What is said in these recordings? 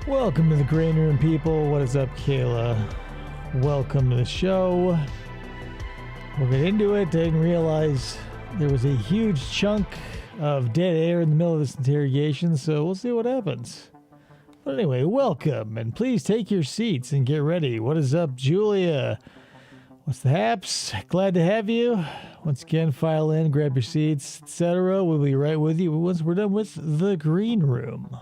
Welcome to the Green Room, people. What is up, Kayla? Welcome to the show. We'll get into it. I didn't realize there was a huge chunk of dead air in the middle of this interrogation, so we'll see what happens. But anyway, welcome, and please take your seats and get ready. What is up, Julia? What's the haps? Glad to have you. Once again, file in, grab your seats, etc. We'll be right with you once we're done with the Green Room.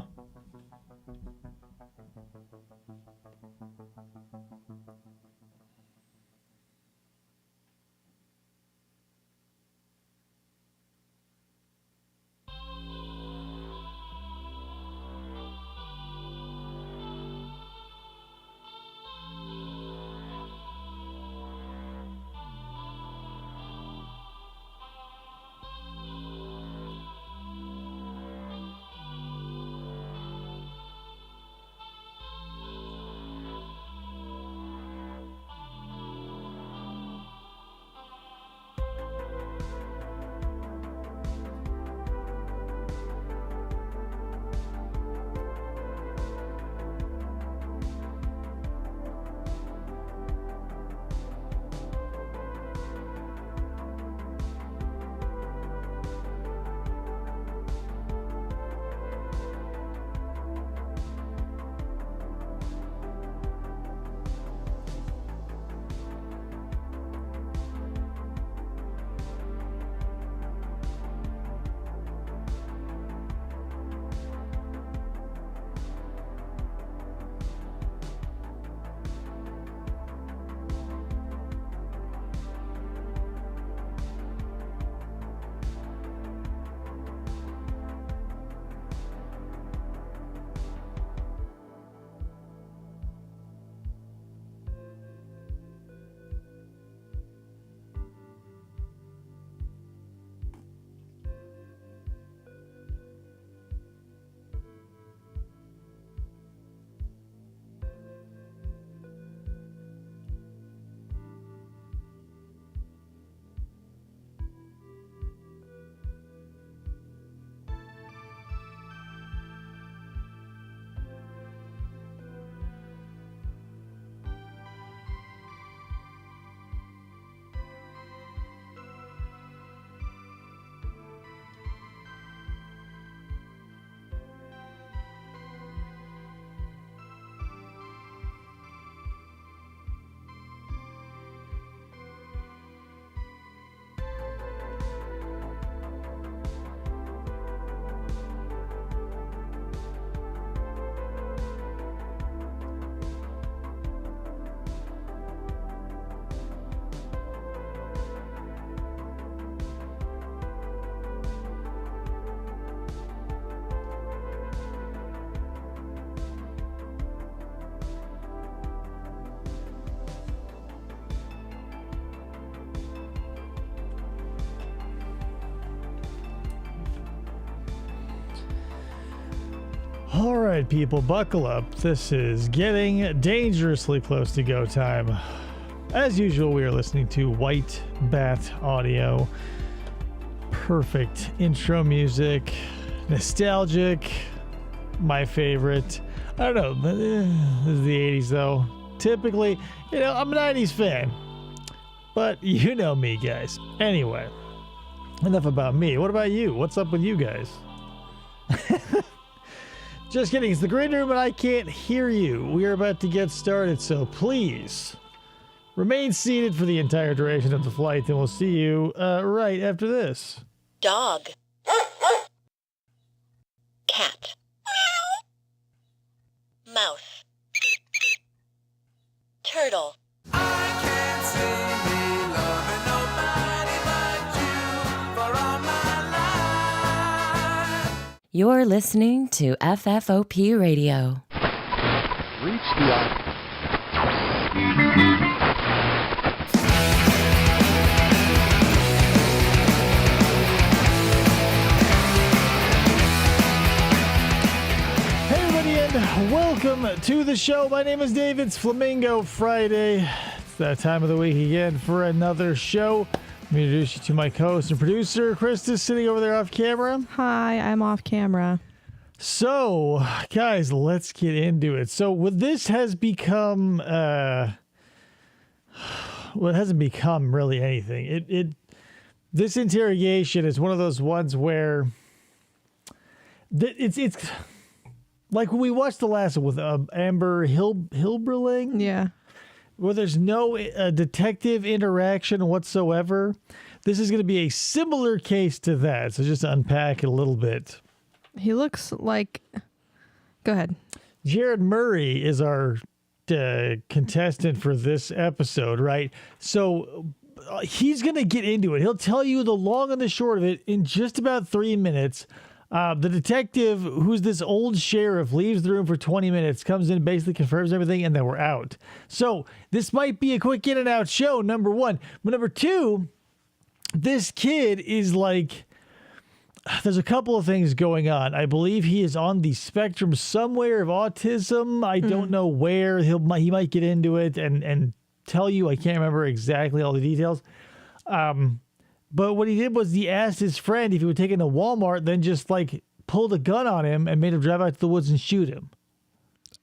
All right, people, buckle up. This is getting dangerously close to go time. As usual, we are listening to White Bat Audio. Perfect intro music, nostalgic, my favorite. I don't know, this is the 80s though. Typically, I'm a 90s fan, but you know me, guys. Anyway, enough about me. What about you? What's up with you guys? Just kidding, it's the Green Room and I can't hear you. We are about to get started, so please remain seated for the entire duration of the flight, and we'll see you right after this. Dog. Cat. Mouse. Turtle. I can't see me loving nobody but you for all my life. You're listening to FFOP Radio. Reach the welcome to the show. My name is Dave. It's Flamingo Friday. It's that time of the week again for another show. Let me introduce you to my co-host and producer. Krista, sitting over there off camera. Hi, I'm off camera. So, guys, let's get into it. So, what this has become, well, it hasn't become really anything. This interrogation is one of those ones where it's like when we watched the last one with Amber Hilberling. Yeah. Where there's no detective interaction whatsoever. This is going to be a similar case to that. So just to unpack it a little bit. He looks like... Go ahead. Jerrod Murray is our contestant for this episode, right? So he's going to get into it. He'll tell you the long and the short of it in just about 3 minutes. The detective, who's this old sheriff, leaves the room for 20 minutes, comes in, basically confirms everything, and then we're out. So this might be a quick in and out show, number one. But number two, this kid is like... There's a couple of things going on. I believe he is on the spectrum somewhere of autism. I don't know where. He might get into it and tell you. I can't remember exactly all the details. But what he did was he asked his friend if he would take him to Walmart, then just like pulled a gun on him and made him drive out to the woods and shoot him.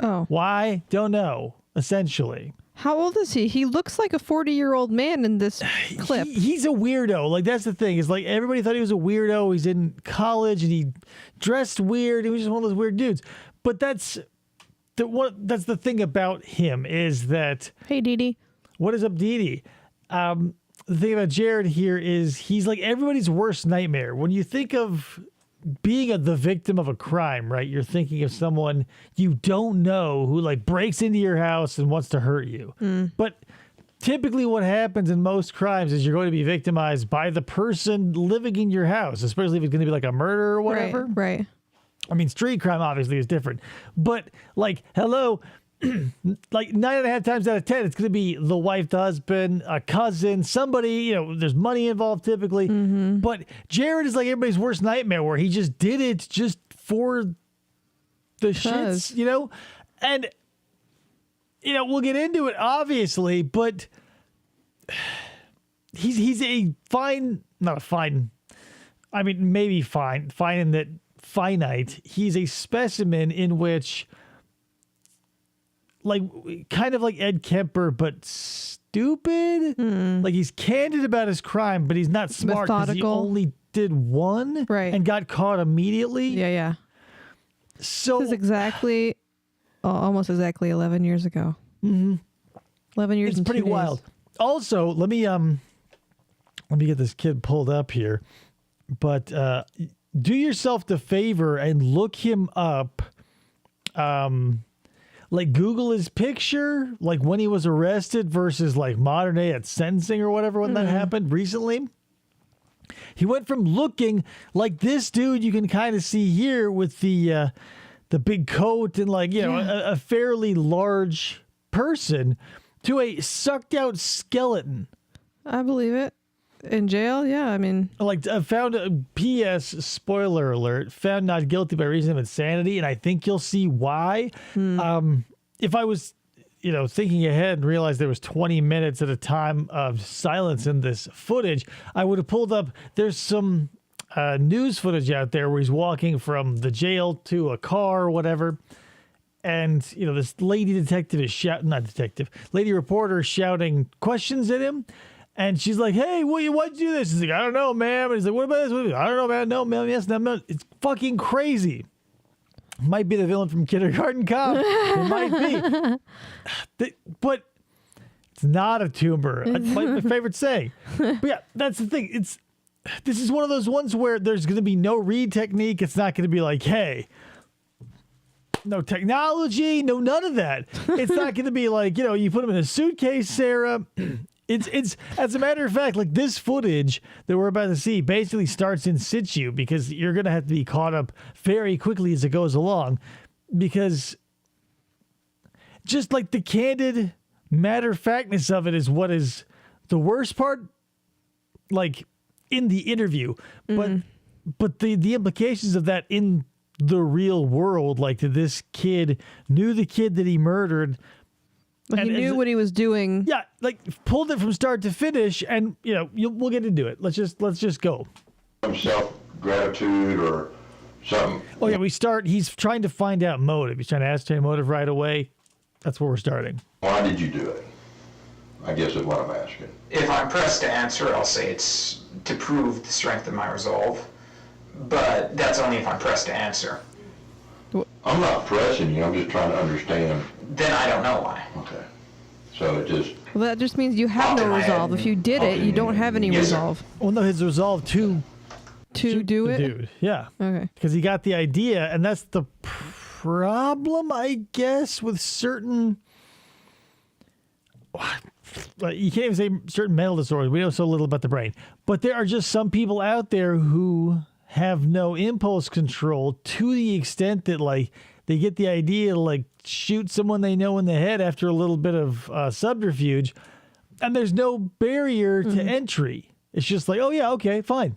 Oh. Why? Don't know, essentially. How old is he? He looks like a 40-year-old man in this clip. He's a weirdo. Like, that's the thing. Is like everybody thought he was a weirdo. He's in college and he dressed weird. He was just one of those weird dudes. But that's the thing about him is that... Hey, Dee Dee. What is up, Dee Dee? The thing about Jerrod here is he's like everybody's worst nightmare. When you think of being the victim of a crime, right? You're thinking of someone you don't know who like breaks into your house and wants to hurt you. But typically what happens in most crimes is you're going to be victimized by the person living in your house, especially if it's going to be like a murder or whatever. Right. I mean, street crime obviously is different. But like, hello... like 9.5 times out of 10, it's going to be the wife, the husband, a cousin, somebody, you know, there's money involved typically. But Jerrod is like everybody's worst nightmare where he just did it just for the shits, you know? And, you know, we'll get into it obviously, but he's a fine, not a fine, I mean, maybe fine in that finite. He's a specimen in which... like kind of like Ed Kemper, but stupid. Like he's candid about his crime, but he's not smart because he only did one and got caught immediately. Yeah. So this is exactly, almost exactly 11 years ago. 11 years. It's pretty wild. Also, let me get this kid pulled up here, but do yourself the favor and look him up. Like Google his picture, like when he was arrested versus like modern day at sentencing or whatever when that happened recently. He went from looking like this dude you can kind of see here with the big coat and like, you know, a fairly large person to a sucked out skeleton. I believe it. In jail? Yeah, I mean... Like, found a P.S. spoiler alert, found not guilty by reason of insanity, and I think you'll see why. If I was, you know, thinking ahead and realized there was 20 minutes at a time of silence in this footage, I would have pulled up, there's some news footage out there where he's walking from the jail to a car or whatever, and, you know, this lady detective is lady reporter shouting questions at him. And she's like, hey, why'd you do this? He's like, I don't know, ma'am. And he's like, what about this? I don't know, man. No, ma'am. Yes, no. It's fucking crazy. Might be the villain from Kindergarten Cop. It might be. But it's not a tumor. That's my favorite saying. But yeah, that's the thing. This is one of those ones where there's going to be no read technique. It's not going to be like, hey, no technology, no none of that. It's not going to be like, you know, you put them in a suitcase, Sarah. It's as a matter of fact, like this footage that we're about to see basically starts in situ because you're going to have to be caught up very quickly as it goes along because just like the candid matter of factness of it is what is the worst part, like in the interview, but the implications of that in the real world, like that this kid knew the kid that he murdered. He knew what he was doing. Yeah, like pulled it from start to finish, and you know we'll get into it. Let's just go. Self gratitude or something. Oh yeah, he's trying to find out motive. He's trying to ascertain motive right away. That's where we're starting. Why did you do it? I guess is what I'm asking. If I'm pressed to answer, I'll say it's to prove the strength of my resolve. But that's only if I'm pressed to answer. I'm not pressing you. I'm just trying to understand. Then I don't know why. Okay. So it just. Well, that just means you have no resolve. If you did it, you don't have any Yes, sir. resolve. Well, no, his resolve to To do the it? dude. Yeah. Okay. Because he got the idea, and that's the problem, I guess, with certain. You can't even say certain mental disorders. We know so little about the brain. But there are just some people out there who have no impulse control to the extent that, like, they get the idea to, like, shoot someone they know in the head after a little bit of subterfuge, and there's no barrier to entry. It's just like, oh, yeah, okay, fine.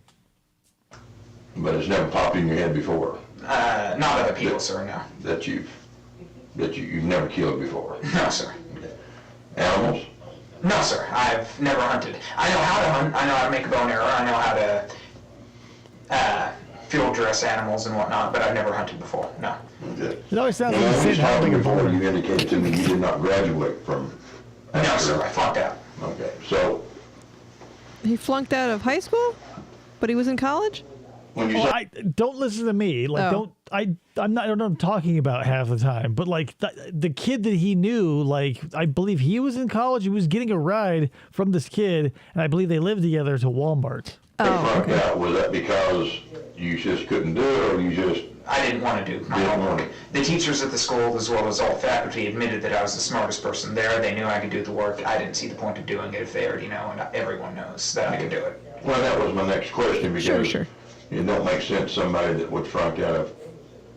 But it's never popped in your head before Not other people, sir, no. that you've never killed before. No, sir. Animals? No, sir. I've never hunted. I know how to hunt. I know how to make a bow and arrow. I know how to field dress animals and whatnot, but I've never hunted before. No. Okay. It always sounds like Well, he's when we saying talked having a before, board. you indicated to me you did not graduate from. No, sir. I flunked out. Okay, so He flunked out of high school, but he was in college? when you Well, say don't listen to me. Like, Oh. I don't know what I'm talking about half the time. But like the kid that he knew, like, I believe he was in college. He was getting a ride from this kid, and I believe they lived together to Walmart. they Oh, flunked okay. out, was that because you just couldn't do it, or you just? I didn't want to do my Didn't want homework. The teachers at the school, as well as all faculty, admitted that I was the smartest person there. They knew I could do the work. I didn't see the point of doing it if they already know, and everyone knows that I can do it. Well, that was my next question because Sure. it don't make sense. Somebody that would flunk out of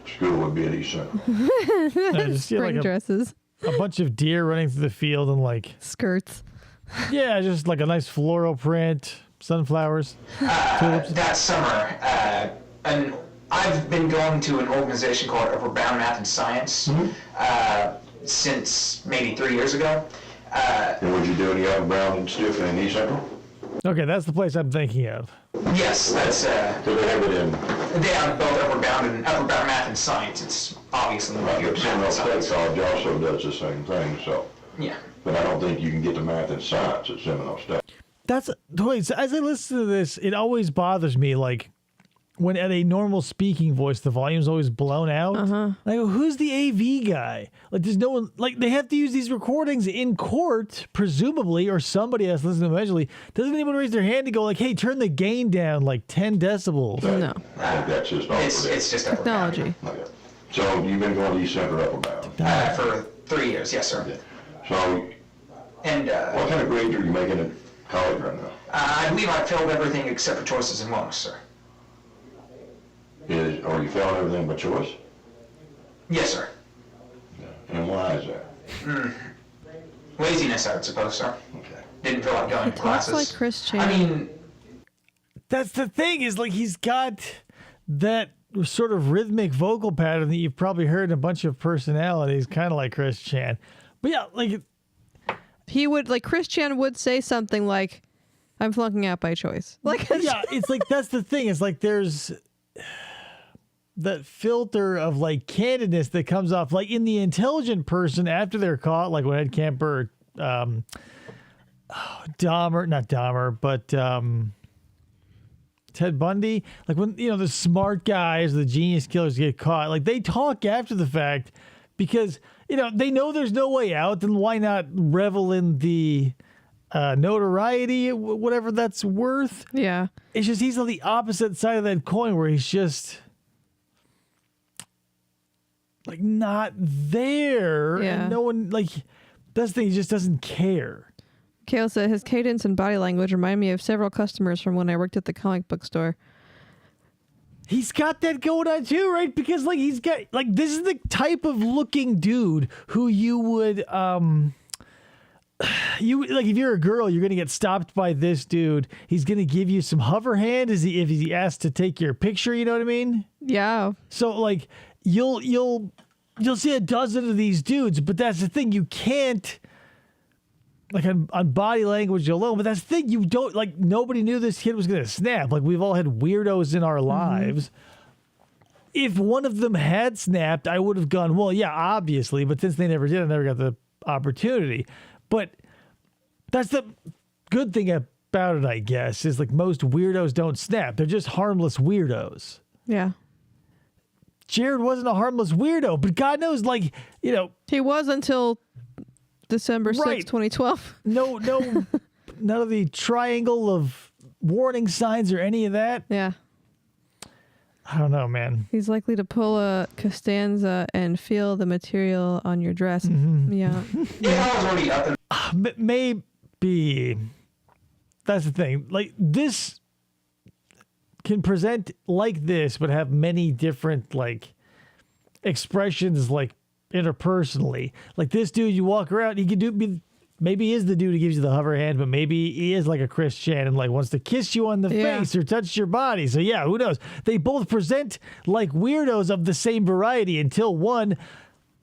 school would be at East Central. I just see Spring like dresses, a bunch of deer running through the field and like, skirts. yeah, just like a nice floral print, sunflowers, tulips. That summer, and I've been going to an organization called Upward Bound Math and Science since maybe 3 years ago. And would you do any other Brown and stuff in East Central? Okay, that's the place I'm thinking of. Yes, that's Because they have it in they have both Upward Bound Math and Science. It's obviously what you're Seminole State College also does the same thing. So, Yeah. but I don't think you can get the math and science at Seminole State. That's wait. So as I listen to this, it always bothers me. Like when at a normal speaking voice, the volume's always blown out. I go, who's the AV guy? Like, there's no one. Like, they have to use these recordings in court, presumably, or somebody has to listen to them eventually. Doesn't anyone raise their hand to go like, hey, turn the gain down like 10 decibels? No. I think that's just all It's for this. just Upward Bound. Technology. Okay. So you've been going to East Central Upper Bound. For 3 years, yes, sir. So And what kind of grades are you making in college right now? I believe I filled everything except for choices and wellness, sir. Are you failing everything by choice? Yes, sir. And why is that? Laziness, I would suppose, sir. Okay. Didn't feel like going to Talks classes. like Chris Chan. I mean, That's the thing, is like he's got that sort of rhythmic vocal pattern that you've probably heard in a bunch of personalities, kind of like Chris Chan. But yeah, like, he would, like, Chris Chan would say something like, I'm flunking out by choice. Like, yeah, it's like that's the thing. It's like there's that filter of like candidness that comes off like in the intelligent person after they're caught, like when Ed Kemper, Dahmer, not Dahmer, but Ted Bundy, like when, you know, the smart guys, the genius killers get caught, like they talk after the fact because, you know, they know there's no way out. Then why not revel in the notoriety, whatever that's worth? yeah. It's just he's on the opposite side of that coin where he's just like not there. Yeah. And no one, like, that's the thing, he just doesn't care. Kale said his cadence and body language remind me of several customers from when I worked at the comic book store. He's got that going on too, right? Because like he's got like this is the type of looking dude who you would you like if you're a girl, you're gonna get stopped by this dude. He's gonna give you some hover hand if he asked to take your picture, you know what I mean? Yeah. So like you'll see a dozen of these dudes, but that's the thing, you can't like on body language alone, but that's the thing, you don't like nobody knew this kid was gonna snap. Like we've all had weirdos in our lives. if one of them had snapped, I would have gone, well, yeah, obviously. But since they never did, I never got the opportunity. But that's the good thing about it, I guess, is like most weirdos don't snap. They're just harmless weirdos. Yeah. Jerrod wasn't a harmless weirdo, but God knows, like, you know. He was until December 6th, Right. 2012. No, none of the triangle of warning signs or any of that. Yeah. I don't know, man. He's likely to pull a Costanza and feel the material on your dress. Mm-hmm. Yeah. Yeah, I was already up in Maybe. That's the thing. Like, this can present like this, but have many different, like, expressions, like, interpersonally. Like, this dude, you walk around, he could maybe he is the dude who gives you the hover hand, but maybe he is like a Chris Chan and like wants to kiss you on the face or touch your body. So yeah, who knows? They both present like weirdos of the same variety until one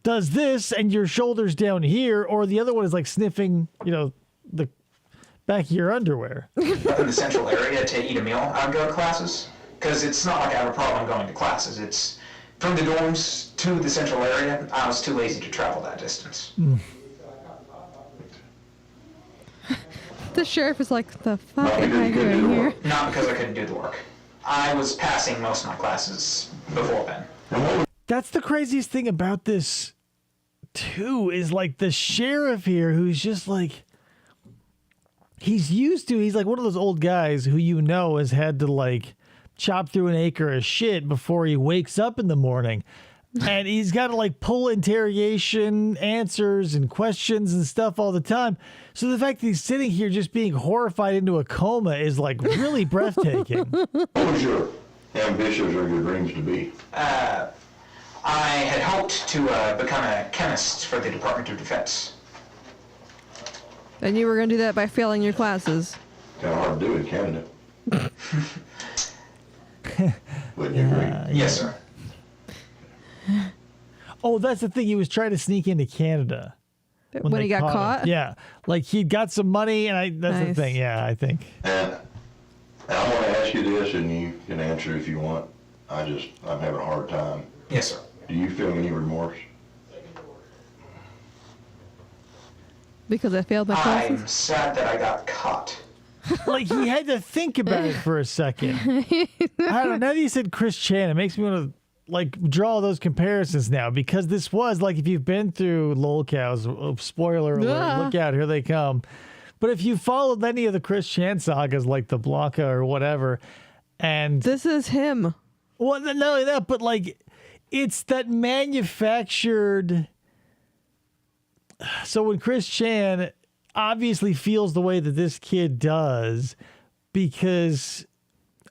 does this and your shoulder's down here, or the other one is like sniffing, you know, the back of your underwear. up in the central area to eat a meal. I would go to classes because it's not like I have a problem going to classes. It's from the dorms to the central area. I was too lazy to travel that distance. The sheriff is like, the fuck am I doing here? Not because I couldn't do the work. I was passing most of my classes before then. That's the craziest thing about this too, is like the sheriff here who's just like, he's like one of those old guys who, you know, has had to like chop through an acre of shit before he wakes up in the morning. And he's got to like pull interrogation answers and questions and stuff all the time. So the fact that he's sitting here just being horrified into a coma is like really breathtaking. What was your ambitions or your dreams to be? I had hoped to become a chemist for the Department of Defense. And you were going to do that by failing your classes. Kind of hard to do in Canada. Wouldn't you agree? Yes, sir. Oh, that's the thing. He was trying to sneak into Canada. When they he got him. caught? Yeah. Like he got some money and that's the Nice. thing. Yeah, I think. And I'm going to ask you this, and you can answer if you want. I'm having a hard time. Yes, sir. Do you feel any remorse? Because I failed my I'm classes? sad that I got caught. Like he had to think about it for a second. I don't know. Now that you said Chris Chan, it makes me want to like draw those comparisons now, because this was like, if you've been through lolcows, spoiler alert, look out, here they come. But if you followed any of the Chris Chan sagas, like the Blanca or whatever, and This is him. well, not only that, but like it's that manufactured. So when Chris Chan obviously feels the way that this kid does, because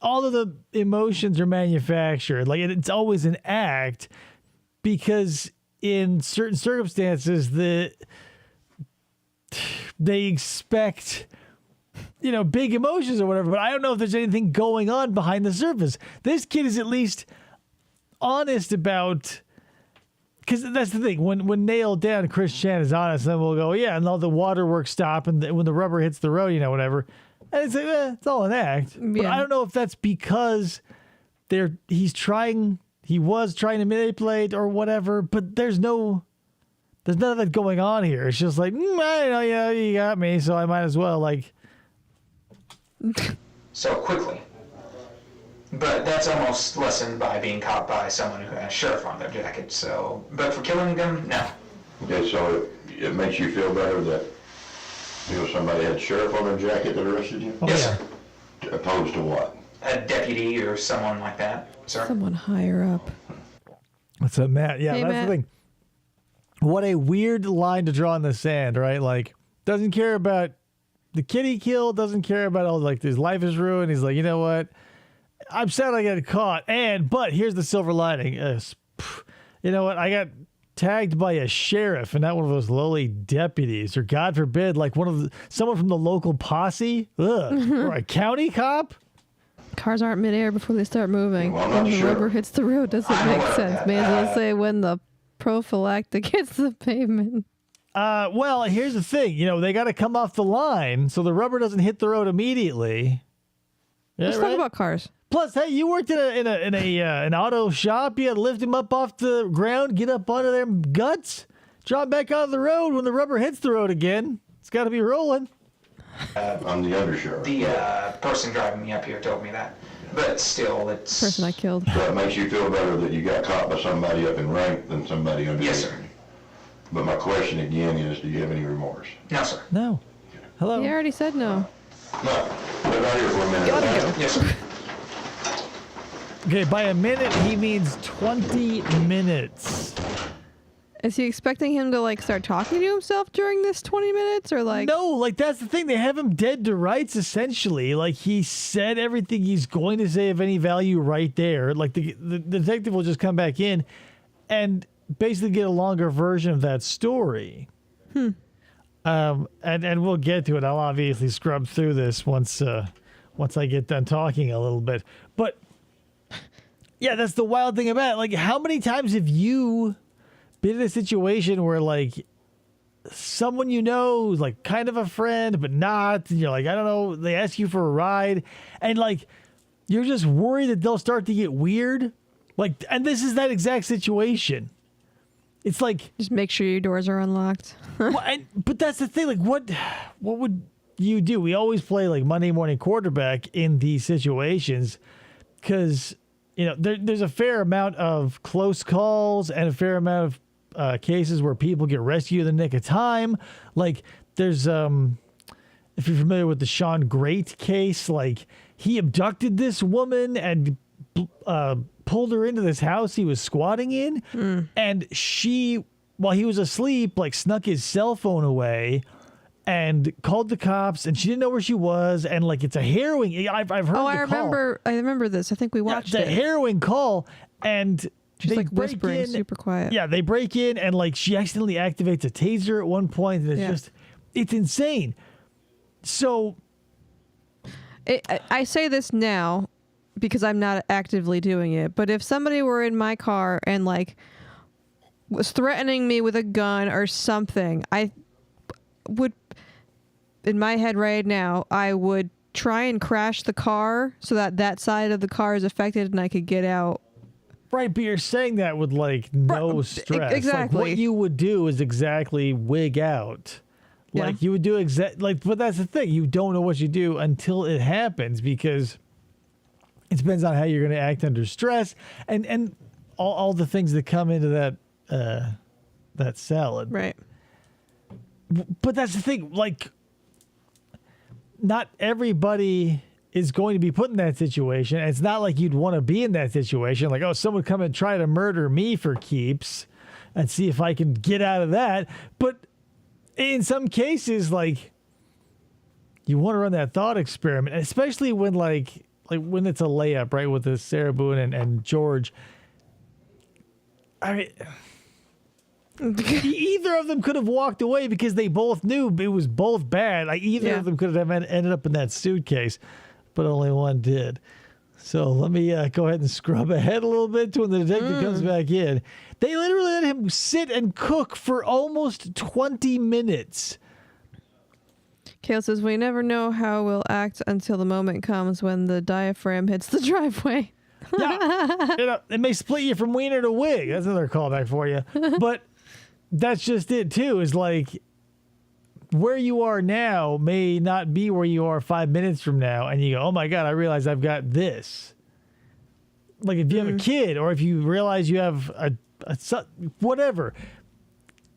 all of the emotions are manufactured. Like it's always an act, because in certain circumstances they expect, you know, big emotions or whatever. But I don't know if there's anything going on behind the surface. This kid is at least honest about. Because that's the thing. When nailed down, Chris Chan is honest, then we'll go, yeah, and all the waterworks stop, and when the rubber hits the road, you know, whatever. And it's like, it's all an act. But Yeah. I don't know if that's because he was trying to manipulate or whatever. But there's none of that going on here. It's just like, I don't know, yeah, you got me, so I might as well like. So quickly. But that's almost lessened by being caught by someone who has sheriff on their jacket. So, but for killing them, no. Okay, so it makes you feel better that, you know, somebody had sheriff on their jacket that arrested you? Oh, Yes, yeah. sir. Opposed to what? A deputy or someone like that, sir. Someone higher up. What's up, Matt? Yeah, Hey, that's Matt. the thing. What a weird line to draw in the sand, right? Like, doesn't care about the kid he killed, doesn't care about all, like, his life is ruined. He's like, you know what? I'm sad I got caught, but here's the silver lining. You know what? I got tagged by a sheriff and not one of those lowly deputies, or God forbid, like someone from the local posse, or a county cop. Cars aren't midair before they start moving. Well, I'm when not the sure. rubber hits the road, doesn't make sense. May as well say when the prophylactic hits the pavement. Well, here's the thing. You know, they got to come off the line so the rubber doesn't hit the road immediately. Yeah, Let's right? talk about cars. Plus, hey, you worked in an auto shop. You had to lift him up off the ground, get up under their guts, drop back on the road when the rubber hits the road again. It's got to be rolling. I'm the undersheriff. The person driving me up here told me that. But still, it's... Person I killed. So it makes you feel better that you got caught by somebody up in rank than somebody under. Yes, sir. But my question again is, do you have any remorse? No, sir. No. Hello. He already said no. No. Live out here for a minute. Gotta go. Yes, sir. Okay, by a minute, he means 20 minutes. Is he expecting him to like start talking to himself during this 20 minutes or like? No, like that's the thing. They have him dead to rights, essentially. Like he said everything he's going to say of any value right there. Like the detective will just come back in and basically get a longer version of that story. And we'll get to it. I'll obviously scrub through this once I get done talking a little bit. But yeah, that's the wild thing about it. Like, how many times have you been in a situation where like someone you know is like kind of a friend but not, and you're like, I don't know, they ask you for a ride and like you're just worried that they'll start to get weird, like, and this is that exact situation. It's like, Just make sure your doors are unlocked. but that's the thing, like what would you do? We always play like Monday morning quarterback in these situations because you know there's a fair amount of close calls and a fair amount of cases where people get rescued in the nick of time. Like there's if you're familiar with the Sean Great case, like he abducted this woman and pulled her into this house he was squatting in, and she, while he was asleep, like snuck his cell phone away and called the cops, and she didn't know where she was, and like it's a harrowing. I've heard. Oh, the call. I remember this. I think we watched the it. harrowing call, and She's they like break whispering, in, super quiet. Yeah, they break in and like she accidentally activates a taser at one point, and it's Yeah. just, it's insane. So I say this now because I'm not actively doing it, but if somebody were in my car and like was threatening me with a gun or something, I would, in my head right now, I would try and crash the car so that side of the car is affected and I could get out. right, but you're saying that with like no stress. exactly. Like, what you would do is exactly wig out. Like Yeah. you would do but that's the thing. You don't know what you do until it happens because it depends on how you're going to act under stress and all the things that come into that salad. Right. But that's the thing. Like, not everybody is going to be put in that situation. It's not like you'd want to be in that situation. Like, oh, someone come and try to murder me for keeps and see if I can get out of that. But in some cases, like, you want to run that thought experiment, especially when like when it's a layup, right, with the Sarah Boone and George. I mean, either of them could have walked away because they both knew it was both bad. Like either of them could have ended up in that suitcase, but only one did. So let me go ahead and scrub ahead a little bit to when the detective comes back in. They literally let him sit and cook for almost 20 minutes. Kale says, we never know how we'll act until the moment comes when the diaphragm hits the driveway. Yeah, you know, it may split you from wiener to wig. That's another callback for you. But that's just it too. Is like where you are now may not be where you are 5 minutes from now, and you go, "Oh my God, I realize I've got this." Like if you have a kid, or if you realize you have a whatever,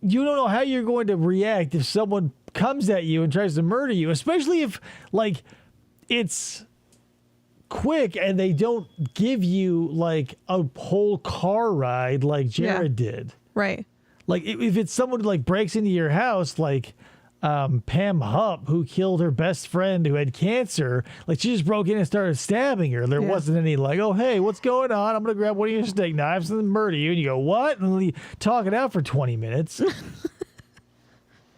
you don't know how you're going to react if someone comes at you and tries to murder you, especially if like it's quick and they don't give you like a whole car ride like Jerrod did. Right. Like if it's someone who like breaks into your house, like Pam Hupp, who killed her best friend who had cancer, like she just broke in and started stabbing her. There wasn't any like, oh, hey, what's going on? I'm going to grab one of your steak knives and murder you. And you go, what? And you talk it out for 20 minutes.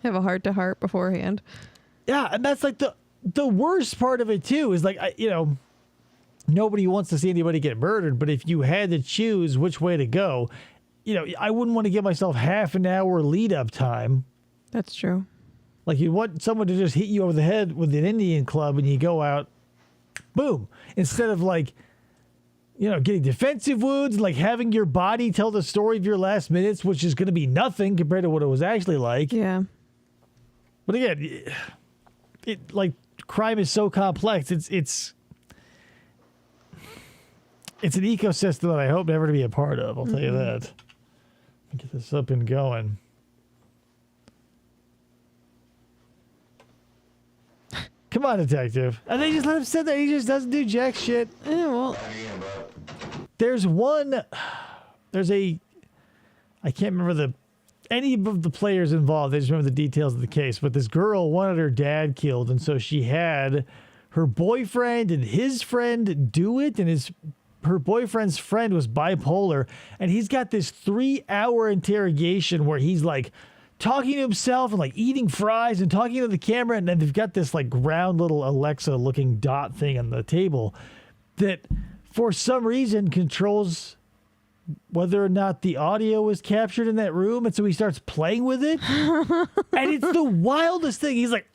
Have a heart to heart beforehand. Yeah. And that's like the worst part of it too, is like, nobody wants to see anybody get murdered, but if you had to choose which way to go, I wouldn't want to give myself half an hour lead up time. That's true. Like you want someone to just hit you over the head with an Indian club and you go out, boom. Instead of like getting defensive wounds, like having your body tell the story of your last minutes, which is going to be nothing compared to what it was actually like. Yeah. But again, it like crime is so complex. It's an ecosystem that I hope never to be a part of. I'll tell you that. Get this up and going. Come on, detective. And they just let him sit there. He just doesn't do jack shit. Yeah, well, There's I can't remember any of the players involved. I just remember the details of the case. But this girl wanted her dad killed, and so she had her boyfriend and his friend do it, and her boyfriend's friend was bipolar, and he's got this 3-hour interrogation where he's like talking to himself and like eating fries and talking to the camera, and then they've got this like round little Alexa looking dot thing on the table that for some reason controls whether or not the audio was captured in that room, and so he starts playing with it. And it's the wildest thing. He's like,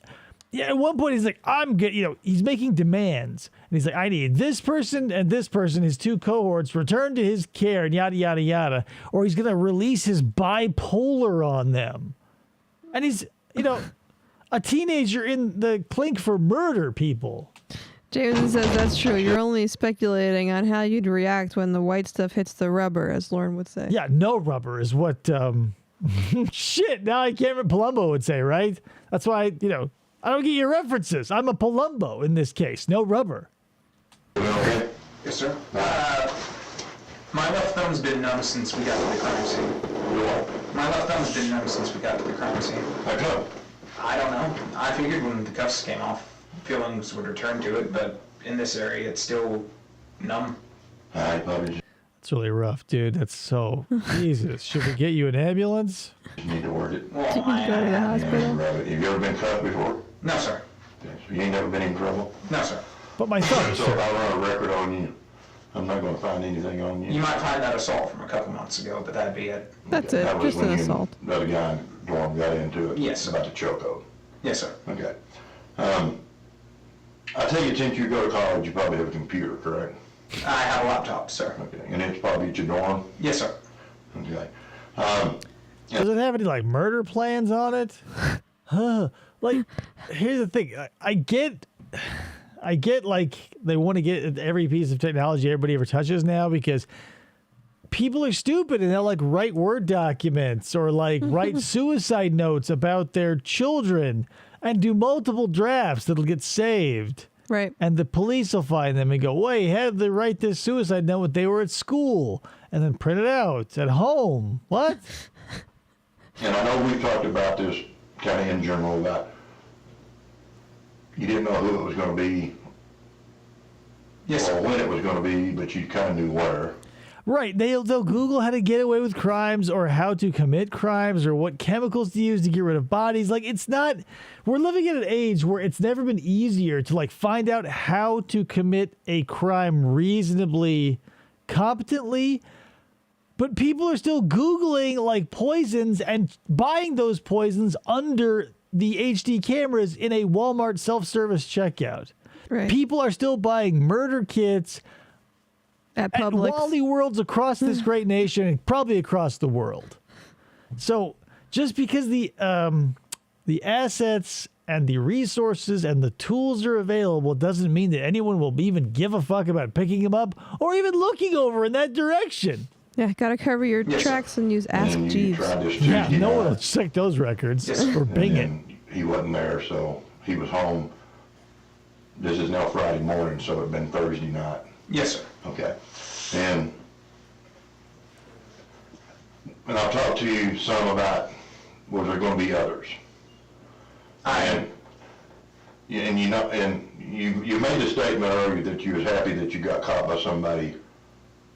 yeah, at one point he's like, I'm good, he's making demands, and he's like, I need this person and this person, his 2 cohorts, returned to his care, and yada yada yada, or he's gonna release his bipolar on them. And he's a teenager in the clink for murder people. Jameson says that's true. You're only speculating on how you'd react when the white stuff hits the rubber, as Lauren would say. Yeah, no rubber is what shit, now I can't remember. Palumbo would say, right? That's why I don't get your references. I'm a Palumbo in this case. No rubber. Okay. Yes, sir. My left thumb's been numb since we got to the crime scene. My left thumb's been numb since we got to the crime scene. How come? I don't know. I figured when the cuffs came off, feelings would return to it, but in this area, it's still numb. I probably It's really rough, dude. That's so Jesus. Should we get you an ambulance? just need to work it. Well, Go to the hospital. Have you ever been cuffed before? No, sir. Okay, so you ain't never been in trouble? No, sir. But my thumb, So if sir. I run a record on you, I'm not gonna find anything on you? You might find that assault from a couple months ago, but that'd be it. That's Okay, it. that was Just when an you and assault. the other guy in dorm got into it? Yes. About the chokehold? Yes, sir. Okay. I take it since you go to college, you probably have a computer, correct? I have a laptop, sir. Okay, and it's probably at your dorm? Yes, sir. Okay. Does it have any like murder plans on it? Like, here's the thing. I get like they want to get every piece of technology everybody ever touches now because people are stupid and they'll like write Word documents or like write suicide notes about their children and do multiple drafts that'll get saved. Right. And the police will find them and go, wait, how did they write this suicide note when they were at school? And then print it out at home. What? And I know we've talked about this kind of in general about you didn't know who it was gonna be Yes, or sir. when it was gonna be, but you kind of knew where. Right. They'll Google how to get away with crimes or how to commit crimes or what chemicals to use to get rid of bodies. Like, it's not, we're living in an age where it's never been easier to like find out how to commit a crime reasonably competently. But people are still Googling like poisons and buying those poisons under the HD cameras in a Walmart self-service checkout. Right. People are still buying murder kits At at Publix. Wally Worlds across this great nation and probably across the world. So just because the assets and the resources and the tools are available doesn't mean that anyone will even give a fuck about picking them up or even looking over in that direction. Yeah, gotta cover your Yes, sir. tracks and use Ask And you Jeeves. tried this Yeah, Tuesday no one will night, check those records Yes, sir. or and bing it. then he wasn't there, so he was home. This is now Friday morning, so it'd been Thursday night. Yes, sir. Okay. And I'll talk to you some about, was there gonna be others? And you made a statement earlier that you was happy that you got caught by somebody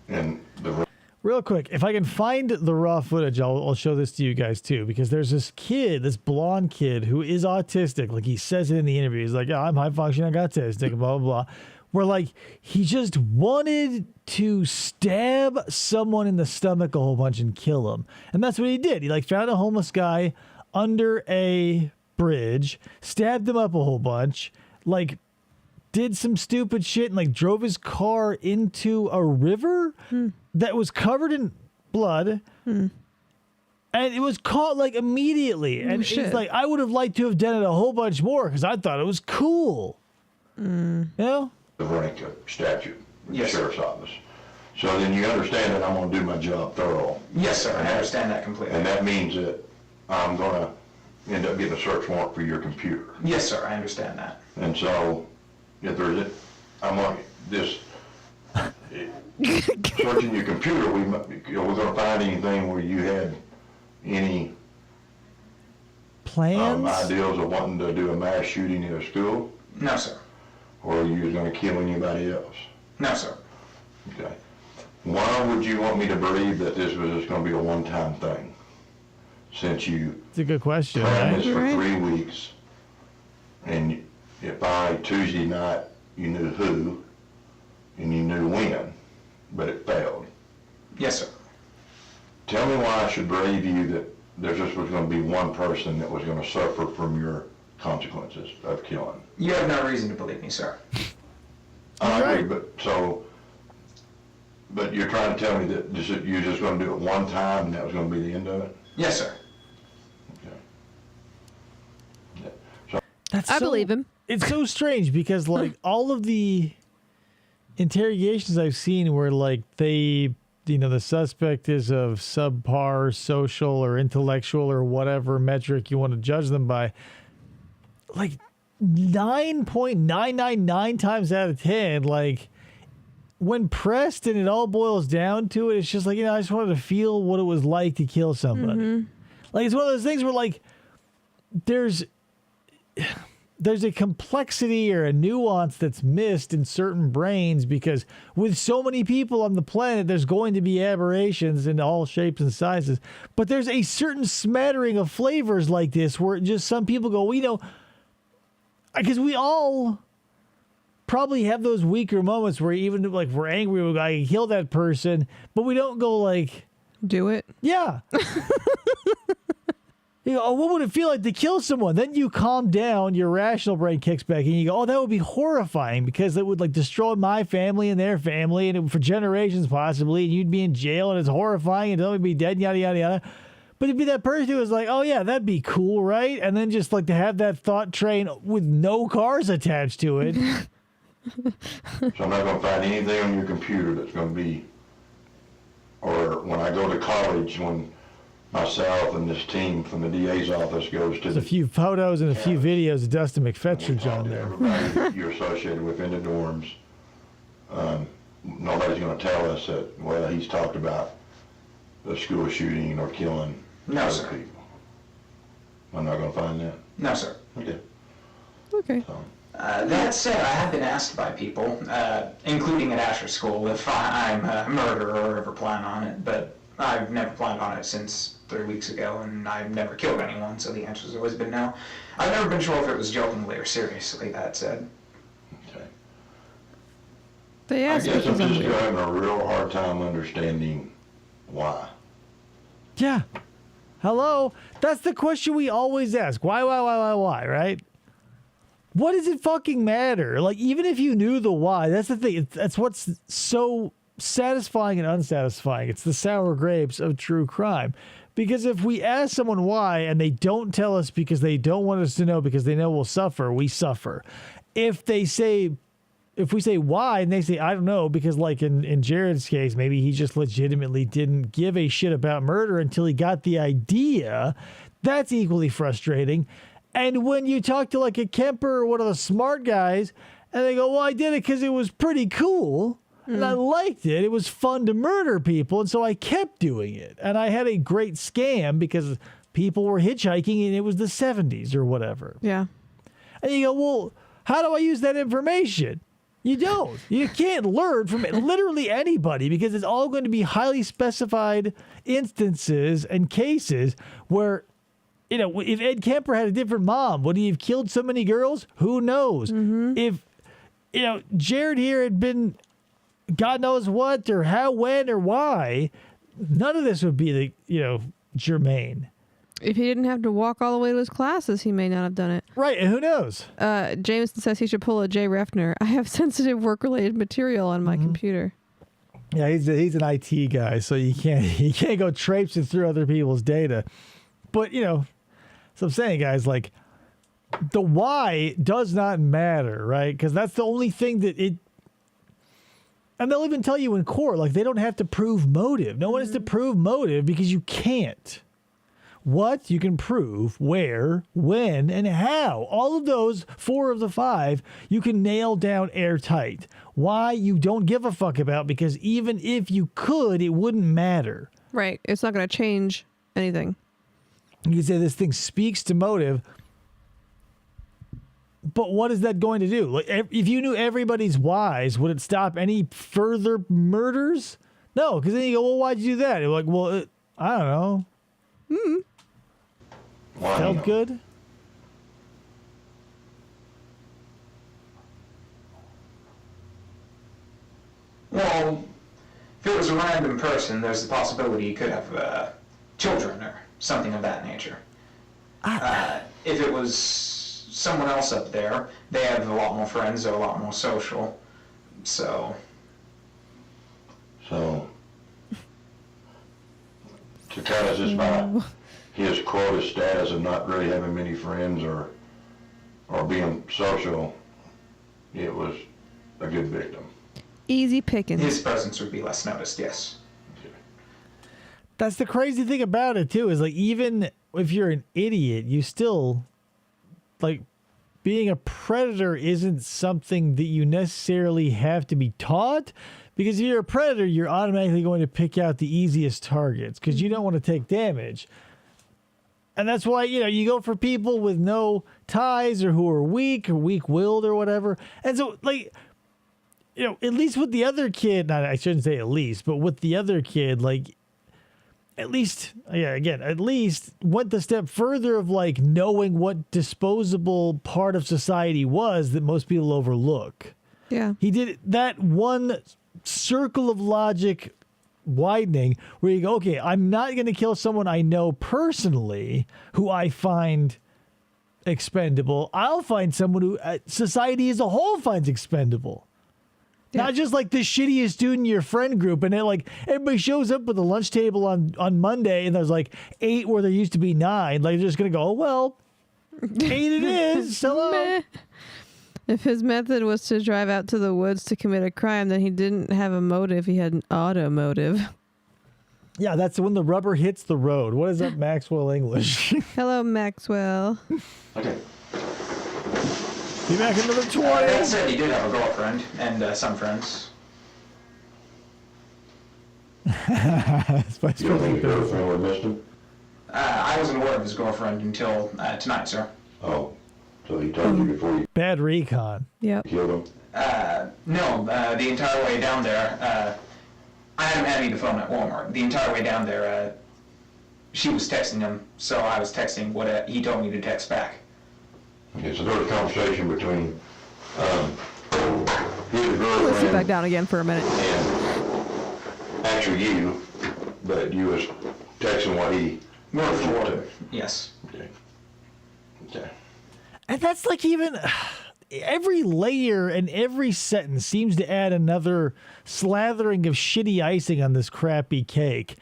in the, Real quick, if I can find the raw footage, I'll show this to you guys too, because there's this kid, this blonde kid who is autistic. Like he says it in the interview. He's like, yeah, I'm high functioning autistic, blah, blah, blah. Where like he just wanted to stab someone in the stomach a whole bunch and kill him. And that's what he did. He like found a homeless guy under a bridge, stabbed him up a whole bunch, like did some stupid shit and like drove his car into a river that was covered in blood. And it was caught like immediately. And it's like, I would have liked to have done it a whole bunch more because I thought it was cool. You know? The rank of statute, Yes, sir. sheriff's office. So then you understand that I'm going to do my job thorough. Yes, sir. I understand that completely. And that means that I'm going to end up getting a search warrant for your computer. Yes, sir. I understand that. And so, if there's it, I'm on this, searching your computer, we're going to find anything where you had any Plans? ideals of wanting to do a mass shooting in a school, No, sir. or you was going to kill anybody else. No, sir. Okay. Why would you want me to believe that this was just going to be a one-time thing? Since you It's a good question, planned right? this for Right. 3 weeks, and if by Tuesday night you knew who, and you knew when, but it failed. Yes, sir. Tell me why I should believe you that there just was going to be one person that was going to suffer from your consequences of killing. You have no reason to believe me, sir. I agree, but you're trying to tell me that you're just going to do it one time and that was going to be the end of it? Yes, sir. Okay. So, That's I believe him. It's so strange because like all of the interrogations I've seen where like they, the suspect is of subpar social or intellectual or whatever metric you want to judge them by, like 9.999 times out of 10, like when pressed and it all boils down to it, it's just like, I just wanted to feel what it was like to kill somebody. Like it's one of those things where like there's a complexity or a nuance that's missed in certain brains because with so many people on the planet, there's going to be aberrations in all shapes and sizes. But there's a certain smattering of flavors like this where just some people go, because we all probably have those weaker moments where even like we're angry, we go, I can kill that person, but we don't go like, Do it. yeah. You go, what would it feel like to kill someone? Then you calm down, your rational brain kicks back, and you go, that would be horrifying because it would like destroy my family and their family, and for generations possibly, and you'd be in jail, and it's horrifying, and they'll be dead, yada, yada, yada. But it'd be that person who was like, oh yeah, that'd be cool, right? And then just like to have that thought train with no cars attached to it. so I'm not going to find anything on your computer that's going to be, or when I go to college, when myself and this team from the DA's office goes to There's a few photos and a few videos of Dustin McFetridge on there. everybody that you're associated with in the dorms. Nobody's going to tell us that, well, he's talked about a school shooting or killing No, other sir. people. I'm not going to find that. No, sir. Okay. Okay. So, That said, I have been asked by people, including at Asher School, if I'm a murderer or ever plan on it, but I've never planned on it since 3 weeks ago, and I've never killed anyone, so the answer's always been no. I've never been sure if it was jokingly or seriously, that said. okay. They I ask guess I'm because I'm just weird. having a real hard time understanding why. Yeah. Hello? That's the question we always ask. Why, right? What does it fucking matter? Like, even if you knew the why, that's the thing. That's what's so satisfying and unsatisfying. It's the sour grapes of true crime. Because if we ask someone why and they don't tell us because they don't want us to know because they know we'll suffer, we suffer. If we say why and they say, I don't know, because like in Jerrod's case, maybe he just legitimately didn't give a shit about murder until he got the idea, that's equally frustrating. And when you talk to like a Kemper or one of the smart guys and they go, well, I did it because it was pretty cool. And I liked it. It was fun to murder people. And so I kept doing it. And I had a great scam because people were hitchhiking and it was the 70s or whatever. Yeah. And you go, well, how do I use that information? You don't. You can't learn from literally anybody because it's all going to be highly specified instances and cases where, if Ed Kemper had a different mom, would he have killed so many girls? Who knows? If, Jerrod here had been God knows what or how, when, or why, none of this would be germane. If he didn't have to walk all the way to his classes, he may not have done it. Right, and who knows? Jameson says he should pull a Jay Refner. I have sensitive work-related material on my computer. Yeah, he's an IT guy, so you can't go traipsing through other people's data. But so I'm saying, guys, like the why does not matter, right? Because that's the only thing that it. And they'll even tell you in court, like they don't have to prove motive. No one has to prove motive because you can't. What you can prove, where, when, and how. All of those 4 of the 5 you can nail down airtight. Why you don't give a fuck about, because even if you could, it wouldn't matter. Right. It's not going to change anything. You can say this thing speaks to motive, but what is that going to do? Like, if you knew everybody's whys, would it stop any further murders? No, because then you go, well, why'd you do that? You're like, well, I don't know. Felt good? Well, if it was a random person, there's the possibility he could have children or something of that nature. If it was someone else up there, they have a lot more friends, they're a lot more social, so... So, to kind of just by his quota status of not really having many friends or being social, it was a good victim. Easy pickings. His presence would be less noticed, yes. That's the crazy thing about it, too, is like even if you're an idiot, you still, like, being a predator isn't something that you necessarily have to be taught. Because if you're a predator, you're automatically going to pick out the easiest targets because you don't want to take damage. And that's why, you go for people with no ties or who are weak or weak-willed or whatever. And so, like, at least with the other kid, I shouldn't say at least, but with the other kid, like, at least went the step further of, like, knowing what disposable part of society was that most people overlook. Yeah. He did that one circle of logic widening where you go, okay, I'm not going to kill someone I know personally who I find expendable. I'll find someone who society as a whole finds expendable. Yeah. Not just like the shittiest dude in your friend group, and then like everybody shows up at the lunch table on Monday and there's like 8 where there used to be 9. Like, they're just going to go, oh, well, 8 it is. Hello. If his method was to drive out to the woods to commit a crime, then he didn't have a motive. He had an automotive. Yeah, that's when the rubber hits the road. What is that, Maxwell English? Hello, Maxwell. Okay. Be back another 20. That said, he did have a girlfriend and some friends. You don't think your girlfriend would have missed him? I wasn't aware of his girlfriend until tonight, sir. Oh, so he told you before you Bad recon. Yep. killed him? No, the entire way down there, I had him hand me the phone at Walmart. The entire way down there, she was texting him, so I was texting what he told me to text back. Okay, so there was a conversation between his Let's sit back girlfriend down again for a minute. and actually you, but you was texting what he... Word for word, yes. Okay. Okay. And that's like even every layer and every sentence seems to add another slathering of shitty icing on this crappy cake.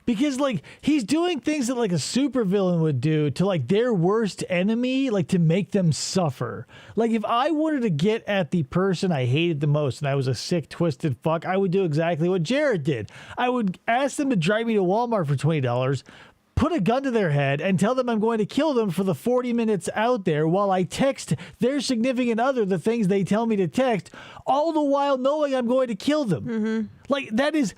Because, like, he's doing things that, like, a supervillain would do to, like, their worst enemy, like, to make them suffer. Like, if I wanted to get at the person I hated the most and I was a sick, twisted fuck, I would do exactly what Jerrod did. I would ask them to drive me to Walmart for $20, put a gun to their head, and tell them I'm going to kill them for the 40 minutes out there while I text their significant other the things they tell me to text, all the while knowing I'm going to kill them. Mm-hmm. Like, that is...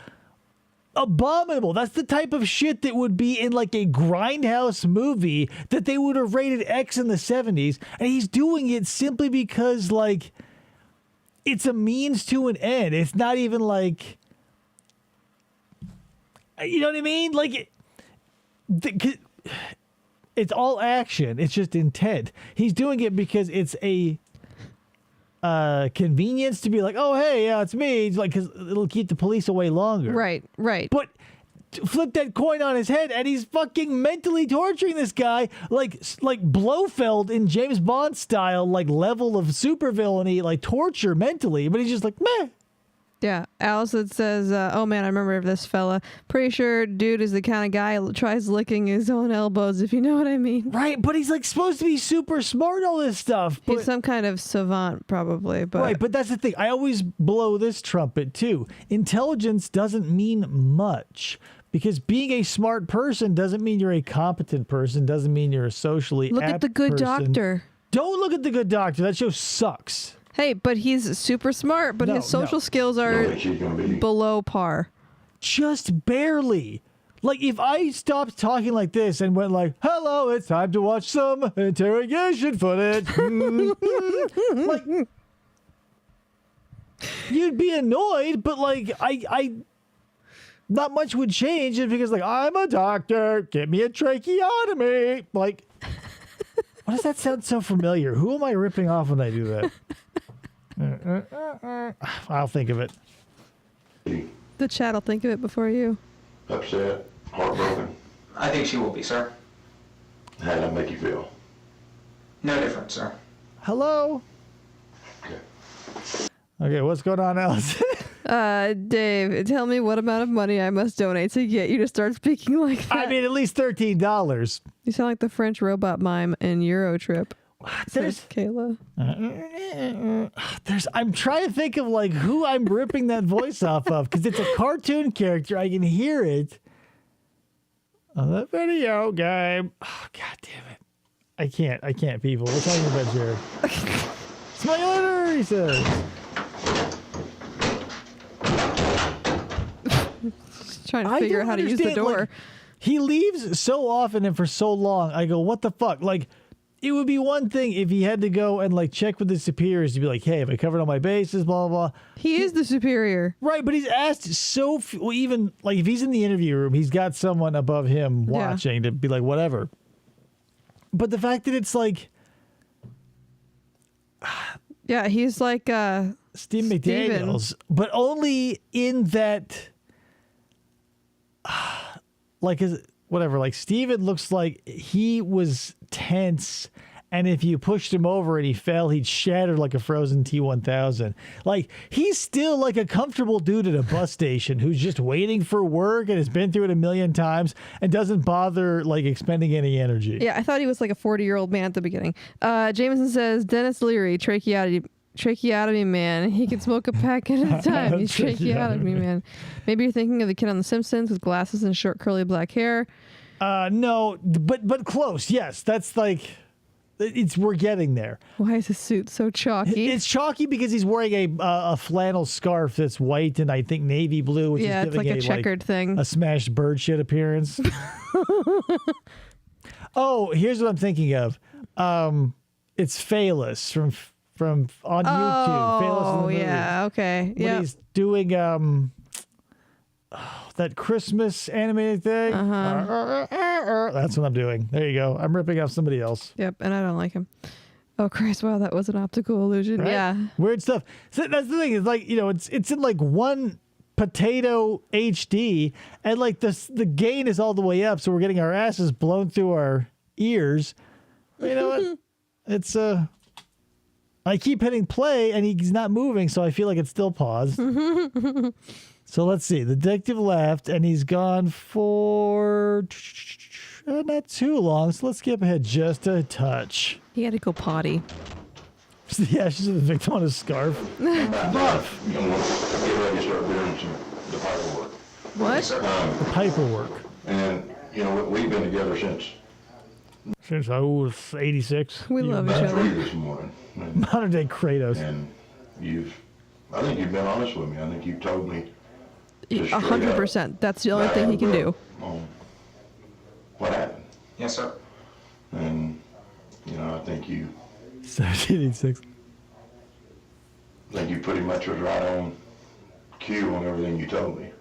abominable. That's the type of shit that would be in like a grindhouse movie that they would have rated X in the 70s, and he's doing it simply because like it's a means to an end. It's not even like, you know what I mean? Like it's all action. It's just intent. He's doing it because it's a convenience to be like, oh, hey, yeah, it's me. It's like, because it'll keep the police away longer. Right. But flip that coin on his head, and he's fucking mentally torturing this guy like Blofeld in James Bond style, like level of supervillainy, like torture mentally. But he's just like, meh. Yeah, Allison says, oh man, I remember this fella. Pretty sure dude is the kind of guy who tries licking his own elbows, if you know what I mean. Right, but he's like supposed to be super smart, all this stuff. He's some kind of savant, probably. But right, but that's the thing. I always blow this trumpet, too. Intelligence doesn't mean much. Because being a smart person doesn't mean you're a competent person, doesn't mean you're a socially look apt at The Good person. Doctor. Don't look at The Good Doctor. That show sucks. Hey, but he's super smart, but his social skills are below par. Just barely. Like, if I stopped talking like this and went like, hello, it's time to watch some interrogation footage. Like, you'd be annoyed, but like, I not much would change because like, I'm a doctor, get me a tracheotomy. Like, why does that sound so familiar? Who am I ripping off when I do that? I'll think of it. The chat will think of it before you. Upset, heartbroken. I think she will be, sir. How did that make you feel? No different, sir. Hello? Okay, what's going on, Allison? Dave, tell me what amount of money I must donate to get you to start speaking like that. I mean, at least $13. You sound like the French robot mime in Euro Trip. There's Says Kayla. I'm trying to think of like who I'm ripping that voice off of because it's a cartoon character. I can hear it on the video game. Oh, God damn it! I can't. People, what's on your bed, Jerrod? Smell you later, he says. Just trying to figure out how to use the door. Like, he leaves so often and for so long. I go, what the fuck? Like. It would be one thing if he had to go and like check with his superiors to be like, hey, have I covered all my bases, blah, blah, blah. He is the superior. Right, but he's asked so well, even like if he's in the interview room, he's got someone above him watching to be like, whatever. But the fact that it's like... Yeah, he's like Steve McDaniels, but only in that... like his... Whatever, like Steven looks like he was tense, and if you pushed him over and he fell, he'd shatter like a frozen T-1000. Like, he's still like a comfortable dude at a bus station who's just waiting for work and has been through it a million times and doesn't bother like expending any energy. Yeah, I thought he was like a 40-year-old man at the beginning. Jameson says, Dennis Leary, tracheotomy man. He can smoke a pack at a time. He's tracheotomy man. Maybe you're thinking of the kid on The Simpsons with glasses and short curly black hair. No, but close. Yes, that's like we're getting there. Why is his suit so chalky? It's chalky because he's wearing a flannel scarf that's white and I think navy blue, which is it's giving like a checkered thing. A smashed bird shit appearance. Oh, here's what I'm thinking of. It's Phalus from on YouTube. Oh, yeah, okay. Yeah. He's doing that Christmas animated thing. That's what I'm doing. There you go. I'm ripping off somebody else. Yep, and I don't like him. Oh Christ! Wow, that was an optical illusion. Right? Yeah, weird stuff. So that's the thing. It's like it's in like one potato HD, and like the gain is all the way up, so we're getting our asses blown through our ears. You know what? It's I keep hitting play, and he's not moving, so I feel like it's still paused. So let's see. The detective left, and he's gone for not too long. So let's skip ahead just a touch. he had to go potty. The ashes of the victim on his scarf. Rough. Get ready to start doing the paperwork. What? The paperwork. And, we've been together since I was 86. We love each about 3 other. this morning. Modern day Kratos. And I think you've been honest with me. I think you've told me just straight 100%. That's the only thing he can do. On what happened. Yes, sir. And, I think you 1786. pretty much was right on cue on everything you told me.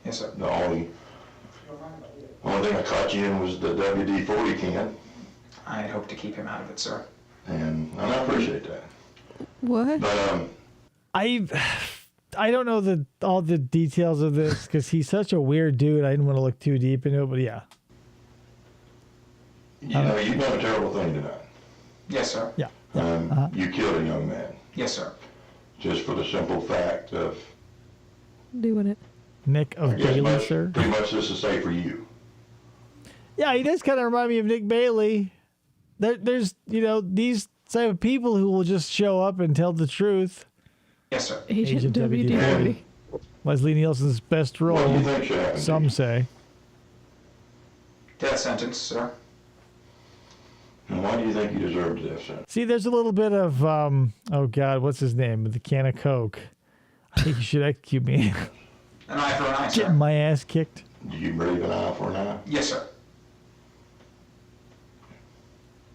Yes, sir. The only thing I caught you in was the WD-40 can. I had hoped to keep him out of it, sir. And I appreciate that. What? But, I don't know all the details of this because he's such a weird dude. I didn't want to look too deep into it, but yeah. You know, you've done a terrible thing tonight. Yes, sir. Yeah. You killed a young man. Yes, sir. Just for the simple fact of, Doing it. Nick of I guess Bailey, sir. pretty much this to say for you. Yeah, he does kind of remind me of Nick Bailey. There's, these type of people who will just show up and tell the truth. Yes, sir. Agent WD-40. Leslie Nielsen's best What do role, you think should happen? some say. Death sentence, sir. And why do you think you deserve the death sentence? See, there's a little bit of, oh God, what's his name? The can of Coke. I think you should execute me. An eye for an eye, sir. Getting my ass kicked. Do you believe an eye for an eye? Yes, sir.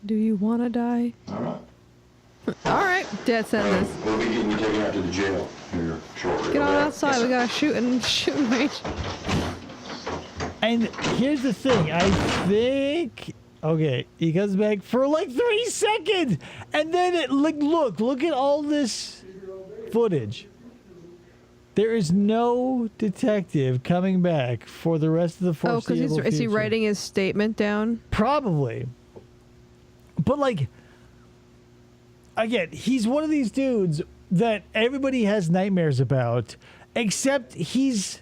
Do you want to die? All right. All right. Death sentence. We'll be getting you taken out to the jail here shortly. Get on okay? outside. Yes, We sir. got a shooting range. And here's the thing. I think, okay, he comes back for like 3 seconds. And then look at all this footage. There is no detective coming back for the rest of the Oh, foreseeable because is he future. writing his statement down? Probably. But like, again, he's one of these dudes that everybody has nightmares about, except he's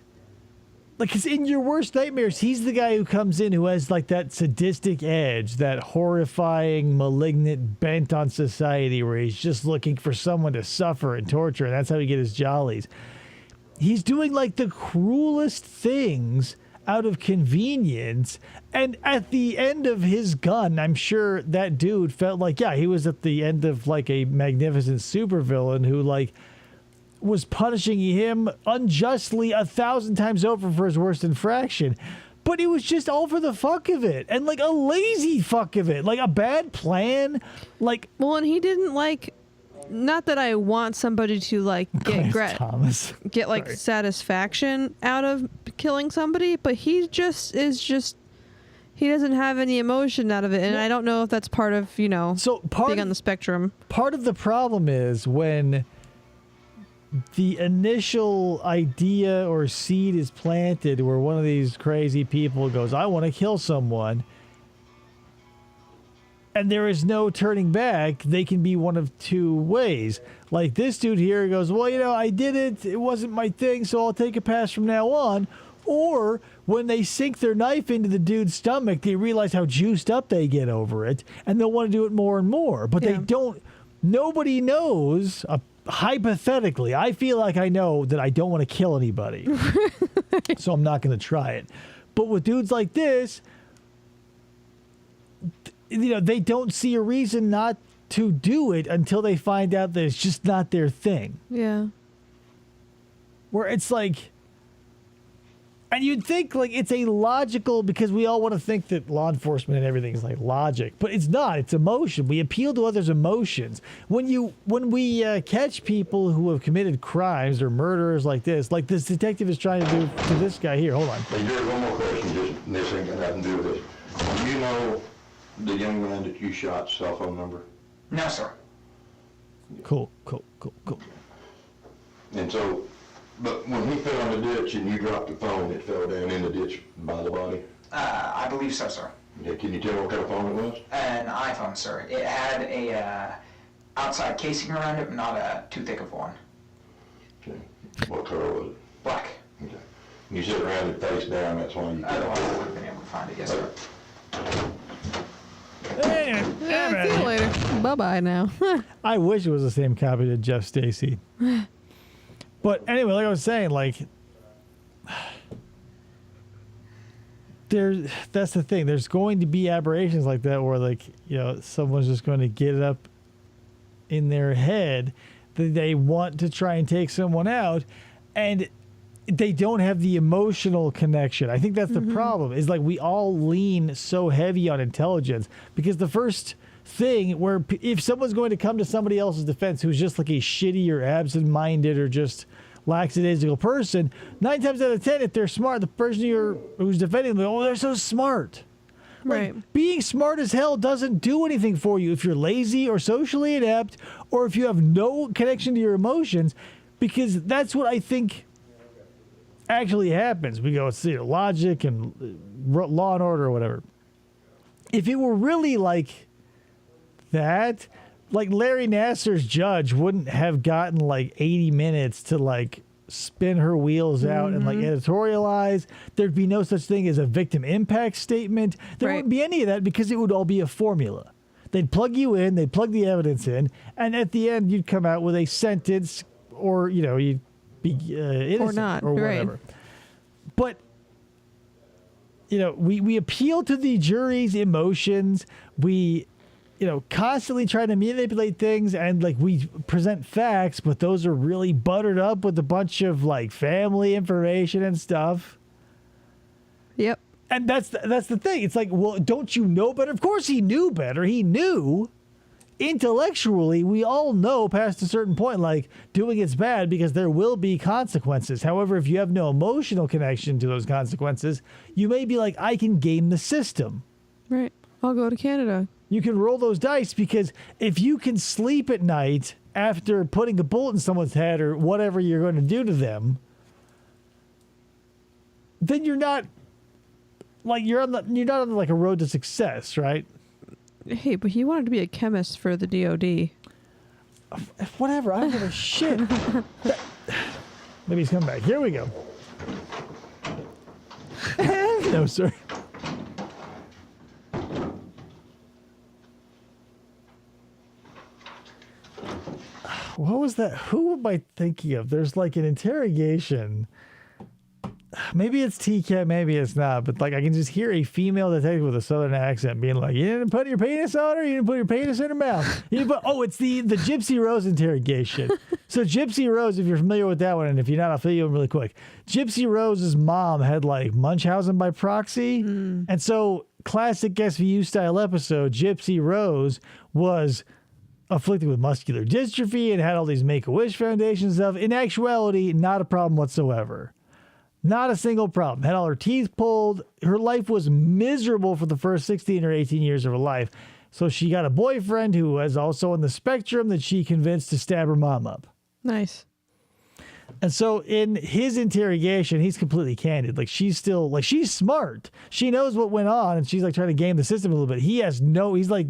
like, cause in your worst nightmares, he's the guy who comes in who has like that sadistic edge, that horrifying, malignant bent on society where he's just looking for someone to suffer and torture, and that's how he get his jollies. He's doing like the cruelest things out of convenience, and at the end of his gun, I'm sure that dude felt like, yeah, he was at the end of like a magnificent supervillain who like was punishing him unjustly 1,000 times over for his worst infraction. But it was just all for the fuck of it, and like a lazy fuck of it, like a bad plan. Like, Well, and he didn't like. Not that I want somebody to like Thomas. get like Sorry. satisfaction out of killing somebody, but he just he doesn't have any emotion out of it, and I don't know if that's part of So being on the spectrum. part of the problem is when the initial idea or seed is planted where one of these crazy people goes, I want to kill someone, and there is no turning back. They can be one of two ways. Like this dude here goes, well, I did it. It wasn't my thing, so I'll take a pass from now on. Or when they sink their knife into the dude's stomach, they realize how juiced up they get over it, and they'll want to do it more and more. But they Yeah. don't. Nobody knows. Hypothetically, I feel like I know that I don't want to kill anybody, so I'm not going to try it. But with dudes like this, they don't see a reason not to do it until they find out that it's just not their thing. Yeah. Where it's like, and you'd think like it's a logical, because we all want to think that law enforcement and everything is like logic, but it's not. It's emotion. We appeal to others' emotions. When we catch people who have committed crimes or murderers like this detective is trying to do to this guy here. Hold on. Hey, here's one more question. Just this ain't got nothing to do with this. Do you know the young man that you shot's cell phone number? No, sir. Cool. And so, but when he fell in the ditch and you dropped the phone, it fell down in the ditch by the body? I believe so, sir. Yeah, can you tell what kind of phone it was? An iPhone, sir. It had a outside casing around it, but not too thick of one. Okay. What color was it? Black. Okay. You sit around it face down, that's why you Otherwise, I would have been able to find it. Yes, sir. Yeah, see you later. Bye-bye now. I wish it was the same copy to Jeff Stacy. But anyway, like I was saying, like that's the thing. There's going to be aberrations like that where like, someone's just going to get it up in their head that they want to try and take someone out, and they don't have the emotional connection. I think that's the problem, is like we all lean so heavy on intelligence, because the first thing where if someone's going to come to somebody else's defense who's just like a shitty or absent-minded or just lackadaisical person, 9 times out of 10, if they're smart, the person who's defending them, they're so smart. Right. Like, being smart as hell doesn't do anything for you if you're lazy or socially inept, or if you have no connection to your emotions. Because that's what I think actually happens. We go, see, logic and Law and Order or whatever. If it were really like that, like Larry Nassar's judge wouldn't have gotten like 80 minutes to like spin her wheels out and like editorialize. There'd be no such thing as a victim impact statement. There wouldn't be any of that because it would all be a formula. They'd plug you in, they'd plug the evidence in, and at the end you'd come out with a sentence, or you'd be innocent or not, or whatever. Right. But we appeal to the jury's emotions. We constantly try to manipulate things, and like we present facts, but those are really buttered up with a bunch of like family information and stuff. Yep. And that's the thing. It's like, well, don't you know better? Of course he knew better. He knew intellectually. We all know past a certain point, like doing it's bad because there will be consequences. However, if you have no emotional connection to those consequences, you may be like, I can game the system. Right. I'll go to Canada. You can roll those dice because if you can sleep at night after putting a bullet in someone's head or whatever you're going to do to them, then you're not like you're not on like a road to success, right? Hey, but he wanted to be a chemist for the DOD. Whatever. I don't give a shit. Maybe he's coming back. Here we go. No, sir. What was that? Who am I thinking of? There's like an interrogation. Maybe it's TCAT, maybe it's not. But like I can just hear a female detective with a southern accent being like, "You didn't put your penis on her. You didn't put your penis in her mouth." It's the Gypsy Rose interrogation. So Gypsy Rose, if you're familiar with that one, and if you're not, I'll fill you in really quick. Gypsy Rose's mom had like Munchausen by proxy, and so classic SVU style episode, Gypsy Rose was afflicted with muscular dystrophy and had all these Make-A-Wish Foundation stuff. In actuality, not a problem whatsoever. Not a single problem. Had all her teeth pulled. Her life was miserable for the first 16 or 18 years of her life. So she got a boyfriend who was also on the spectrum that she convinced to stab her mom up. Nice. And so in his interrogation, he's completely candid. Like she's still like, she's smart. She knows what went on and she's like trying to game the system a little bit. He's like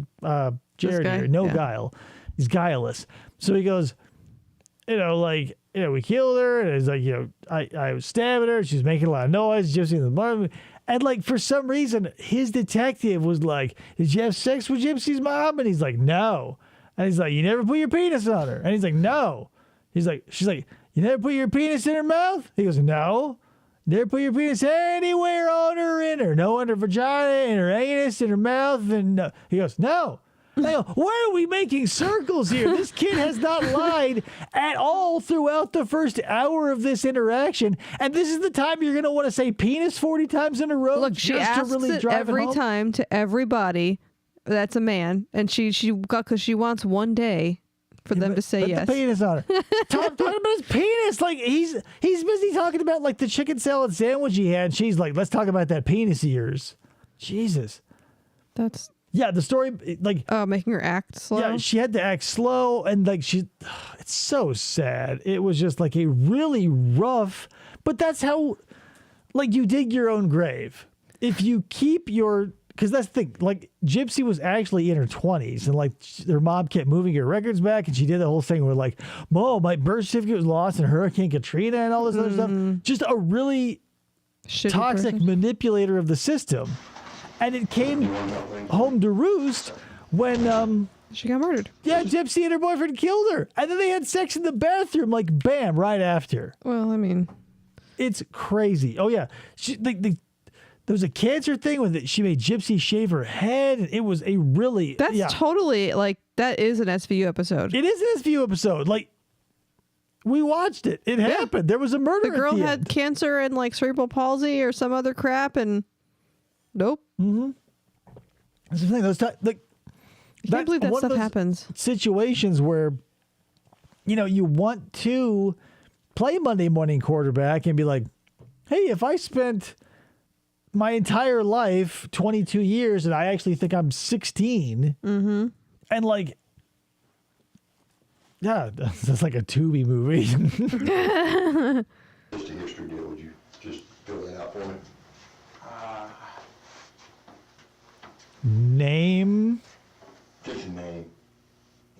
Jerrod here, guile. He's guileless. So he goes, we killed her, and it's like, I was stabbing her, she was making a lot of noise, Gypsy in the morning. And like for some reason, his detective was like, "Did you have sex with Gypsy's mom?" And he's like, "No." And he's like, "You never put your penis on her?" And he's like, "No." She's like, "You never put your penis in her mouth?" He goes, "No." "Never put your penis anywhere on her, in her, no, on her vagina, in her anus, in her mouth?" And no. He goes, "No." I go, why are we making circles here? This kid has not lied at all throughout the first hour of this interaction. And this is the time you're going to want to say penis 40 times in a row. Look, she asks it every time to everybody that's a man. And she got, because she wants one day for them to say yes. The penis on her. talking about his penis. Like he's busy talking about like the chicken salad sandwich he had. And she's like, let's talk about that penis of yours. Jesus. That's... Yeah, the story, like... making her act slow? Yeah, she had to act slow, and, like, it's so sad. It was just, like, a really rough... But that's how, like, you dig your own grave. If you keep your... Because that's the thing. Like, Gypsy was actually in her 20s, and, like, her mom kept moving her records back, and she did the whole thing where, like, "Mom, my birth certificate was lost in Hurricane Katrina," and all this other stuff. Just a really shitty toxic manipulator of the system. And it came home to roost when she got murdered. Yeah, Gypsy and her boyfriend killed her. And then they had sex in the bathroom, like bam, right after. Well, I mean, it's crazy. Oh yeah. There was a cancer thing with it. She made Gypsy shave her head. And it was a really totally like that is an SVU episode. It is an SVU episode. Like we watched it. It happened. There was a murder. The girl at the had end. cancer and like cerebral palsy or some other crap, and nope. Mm-hmm. That's the thing. I can't believe that stuff happens. Situations where, you want to play Monday morning quarterback and be like, hey, if I spent my entire life, 22 years, and I actually think I'm 16, and like, Yeah, that's like a Tubi movie. Just a history deal, would you just fill that out for me? Name. Just a name,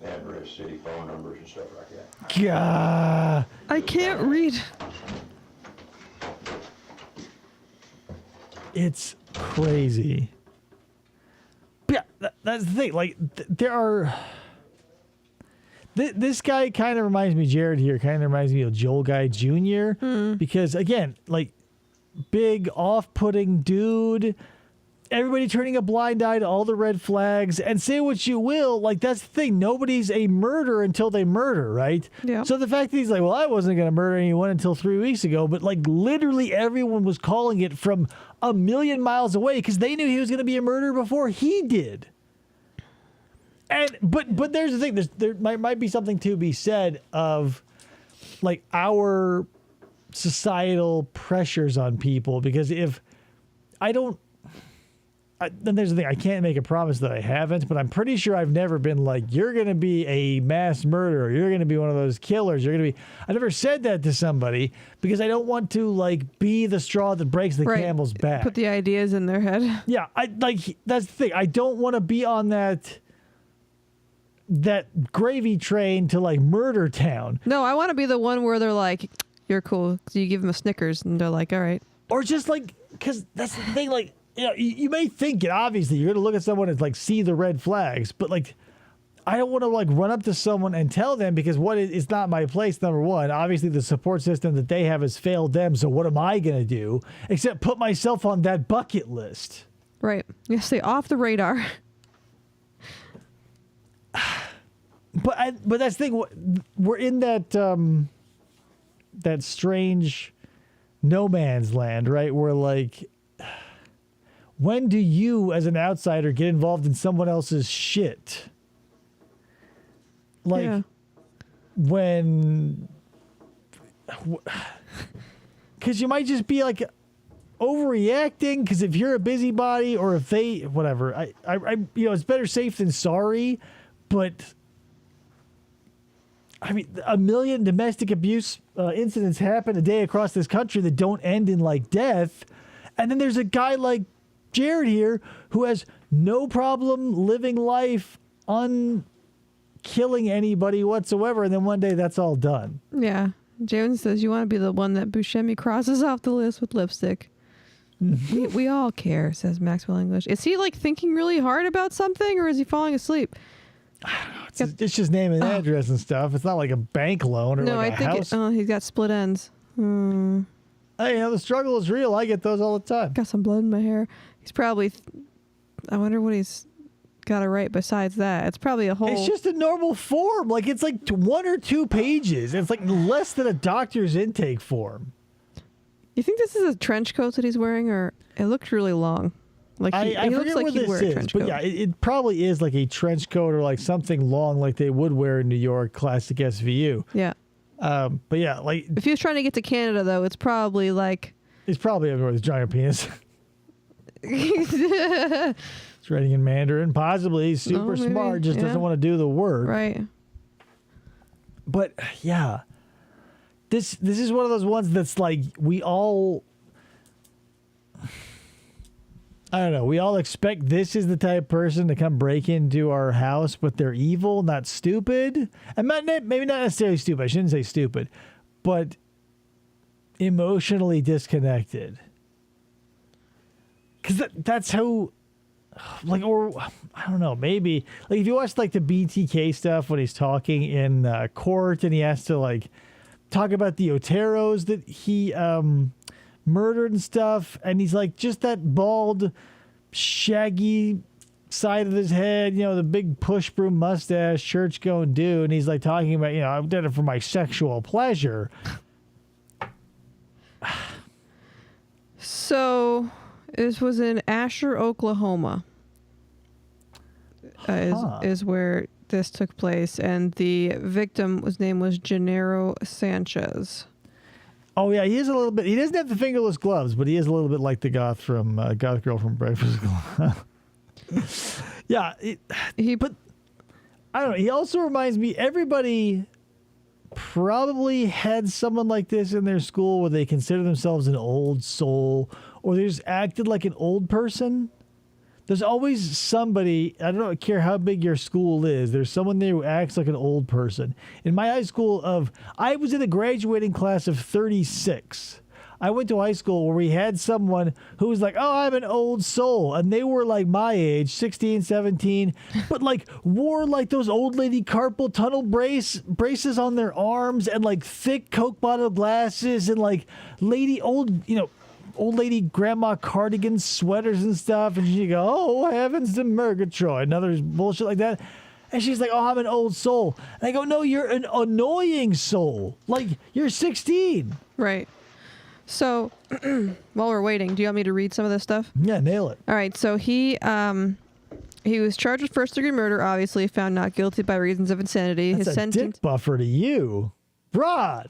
address, city, phone numbers, and stuff like that. Gah. I can't read. It's crazy. But yeah, that's the thing. Like, there are. This guy kind of reminds me, Jerrod here, kind of reminds me of Joel Guy Jr. Because, again, like, big, off-putting dude. Everybody turning a blind eye to all the red flags. And say what you will, like, that's the thing. Nobody's a murderer until they murder, right? Yeah. So the fact that he's like, well, I wasn't going to murder anyone until 3 weeks ago. But, like, literally everyone was calling it from a million miles away because they knew he was going to be a murderer before he did. And but there's the thing. There might be something to be said of, like, our societal pressures on people. Because if I don't... then there's the thing. I can't make a promise that I haven't, but I'm pretty sure I've never been like, you're going to be a mass murderer. You're going to be one of those killers. You're going to be... I never said that to somebody because I don't want to, like, be the straw that breaks the camel's back. Put the ideas in their head. Yeah, that's the thing. I don't want to be on that gravy train to, like, murder town. No, I want to be the one where they're like, you're cool. So you give them a Snickers and they're like, all right. Or just, like, because that's the thing, like, you know, you may think it, obviously. You're going to look at someone and, like, see the red flags. But, like, I don't want to, like, run up to someone and tell them because it's not my place, number one. Obviously, the support system that they have has failed them. So what am I going to do except put myself on that bucket list? Right. You stay off the radar. But that's the thing. We're in that strange no man's land, right? Where, like... When do you, as an outsider, get involved in someone else's shit? Like, Yeah. when... Because you might just be, like, overreacting, because if you're a busybody, or if they... Whatever. I you know, it's better safe than sorry, but... I mean, 1 million domestic abuse incidents happen a day across this country that don't end in, like, death. And then there's a guy like Jerrod here who has no problem living life unkilling anybody whatsoever, and then one day that's all done. Yeah. Jones says you want to be the one that Buscemi crosses off the list with lipstick. we all care, says Maxwell English. Is he, like, thinking really hard about something, or is he falling asleep? It's just name and address and stuff. It's not like a bank loan or No, like a I think house. he's got split ends. Hey, you know, the struggle is real. I get those all the time. Got some blood in my hair. He's probably... I wonder what he's got to write besides that. It's probably a whole... It's just a normal form. Like, it's like 1 or 2 pages. It's like less than a doctor's intake form. You think this is a trench coat that he's wearing, or it looks really long? Like I he looks forget like what he'd this wear a is, trench but coat. yeah, it probably is like a trench coat or like something long like they would wear in New York, classic SVU. Yeah. But yeah, like... If he was trying to get to Canada, though, it's probably like... He's probably everywhere with his giant penis. It's writing in Mandarin. Possibly he's super maybe, smart, just yeah. doesn't want to do the work. Right. But yeah, this is one of those ones that's like we all... I don't know. We all expect this is the type of person to come break into our house, but they're evil, not stupid. And maybe not necessarily stupid. I shouldn't say stupid, but emotionally disconnected. Because that's how, like, or I don't know, maybe like if you watch like the BTK stuff when he's talking in court and he has to like talk about the Oteros that he murdered and stuff, and he's like just that bald, shaggy side of his head, you know, the big push broom mustache, church going dude, and he's like talking about, you know, I've done it for my sexual pleasure. So, this was in Asher, Oklahoma. Is where this took place, and the victim's name was Gennaro Sanchez. Oh yeah, he is a little bit. He doesn't have the fingerless gloves, but he is a little bit like the goth girl from Breakfast Club. Yeah, He but I don't know. He also reminds me, everybody probably had someone like this in their school where they consider themselves an old soul or they just acted like an old person. There's always somebody, I don't care how big your school is, there's someone there who acts like an old person. In my high school I was in a graduating class of 36. I went to high school where we had someone who was like, oh, I'm an old soul. And they were like my age, 16, 17, but like wore like those old lady carpal tunnel braces on their arms and like thick Coke bottle glasses and like old lady grandma cardigans, sweaters and stuff. And she go, oh, heavens to Murgatroyd. Another bullshit like that. And she's like, oh, I'm an old soul. And I go, no, you're an annoying soul. Like, you're 16. Right. So, while we're waiting, do you want me to read some of this stuff? Yeah, nail it. All right. So he was charged with first-degree murder, obviously found not guilty by reasons of insanity. That's a dick buffer to you. Rod.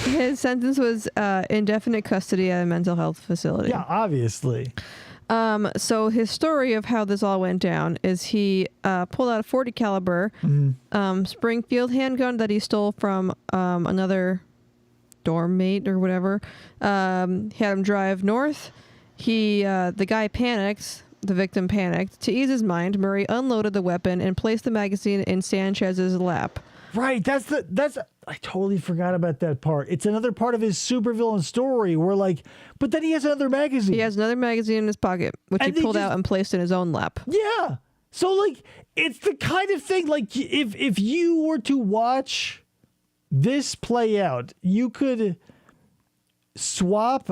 His sentence was indefinite custody at a mental health facility. Yeah, obviously. So his story of how this all went down is he pulled out a .40 caliber Springfield handgun that he stole from another dorm mate or whatever. He had him drive north. The guy panicked. The victim panicked. To ease his mind, Murray unloaded the weapon and placed the magazine in Sanchez's lap. Right, I totally forgot about that part. It's another part of his supervillain story where but then he has another magazine. He has another magazine in his pocket, which he pulled out and placed in his own lap. Yeah. So it's the kind of thing if you were to watch this play out, you could swap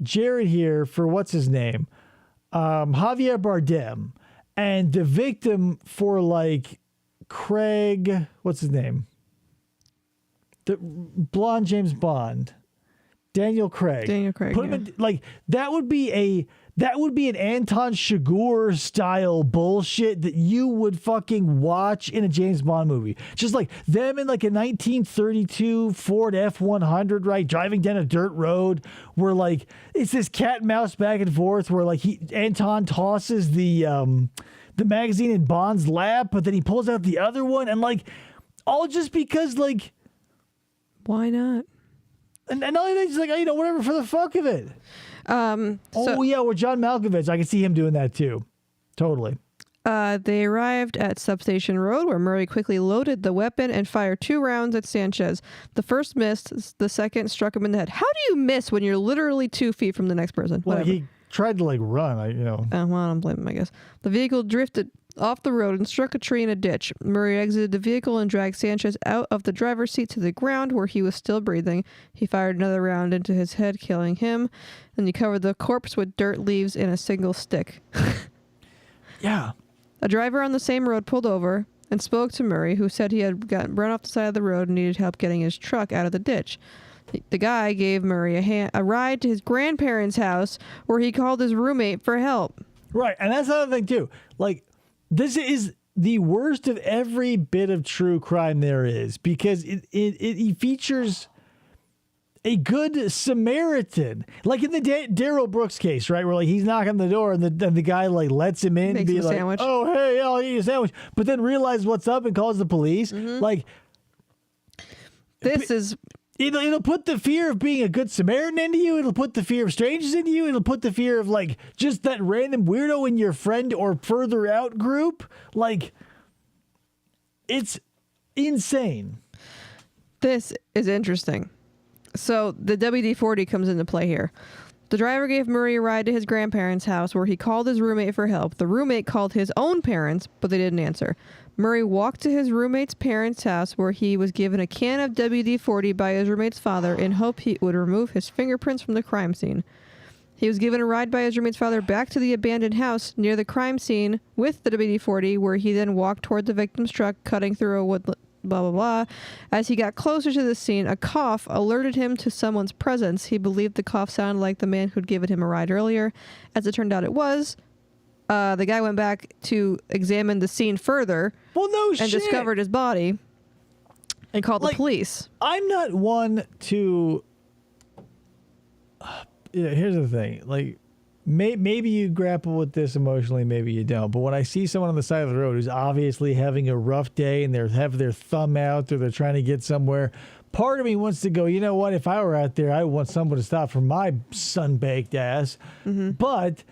Jerrod here for what's his name? Javier Bardem, and the victim for Craig, what's his name? The blonde James Bond, Daniel Craig. Put him in, that would be an Anton Chigurh style bullshit that you would fucking watch in a James Bond movie. Just like them in a 1932 Ford F100, right, driving down a dirt road where it's this cat and mouse back and forth where Anton tosses the magazine in Bond's lap, but then he pulls out the other one and all just because why not? And not only that, just whatever for the fuck of it. With John Malkovich, I can see him doing that too. Totally. They arrived at Substation Road, where Murray quickly loaded the weapon and fired 2 rounds at Sanchez. The first missed. The second struck him in the head. How do you miss when you're literally 2 feet from the next person? Well, he tried to run. I don't blame him, I guess. The vehicle drifted off the road and struck a tree in a ditch. Murray exited the vehicle and dragged Sanchez out of the driver's seat to the ground where he was still breathing. He fired another round into his head, killing him. Then he covered the corpse with dirt leaves in a single stick. Yeah. A driver on the same road pulled over and spoke to Murray, who said he had gotten run off the side of the road and needed help getting his truck out of the ditch. The guy gave Murray a ride to his grandparents' house where he called his roommate for help. Right, and that's another thing too. This is the worst of every bit of true crime there is because it features a good Samaritan, in the Darrell Brooks case, right? Where he's knocking on the door and the guy lets him in and be like, sandwich. "Oh, hey, I'll eat a sandwich," but then realizes what's up and calls the police. Mm-hmm. This is. It'll put the fear of being a good Samaritan into you. It'll put the fear of strangers into you. It'll put the fear of just that random weirdo in your friend or further out group. It's insane. This is interesting. So the WD-40 comes into play here. The driver gave Murray a ride to his grandparents' house where he called his roommate for help. The roommate called his own parents, but they didn't answer. Murray walked to his roommate's parents' house where he was given a can of WD-40 by his roommate's father in hope he would remove his fingerprints from the crime scene. He was given a ride by his roommate's father back to the abandoned house near the crime scene with the WD-40, where he then walked toward the victim's truck, cutting through a wood... blah, blah, blah. As he got closer to the scene, a cough alerted him to someone's presence. He believed the cough sounded like the man who'd given him a ride earlier. As it turned out, it was. The guy went back to examine the scene further. Well, no and shit. discovered his body and called the police. I'm not one to... here's the thing. maybe you grapple with this emotionally, maybe you don't. But when I see someone on the side of the road who's obviously having a rough day and they have their thumb out or they're trying to get somewhere, part of me wants to go, you know what? If I were out there, I would want someone to stop for my sun-baked ass. But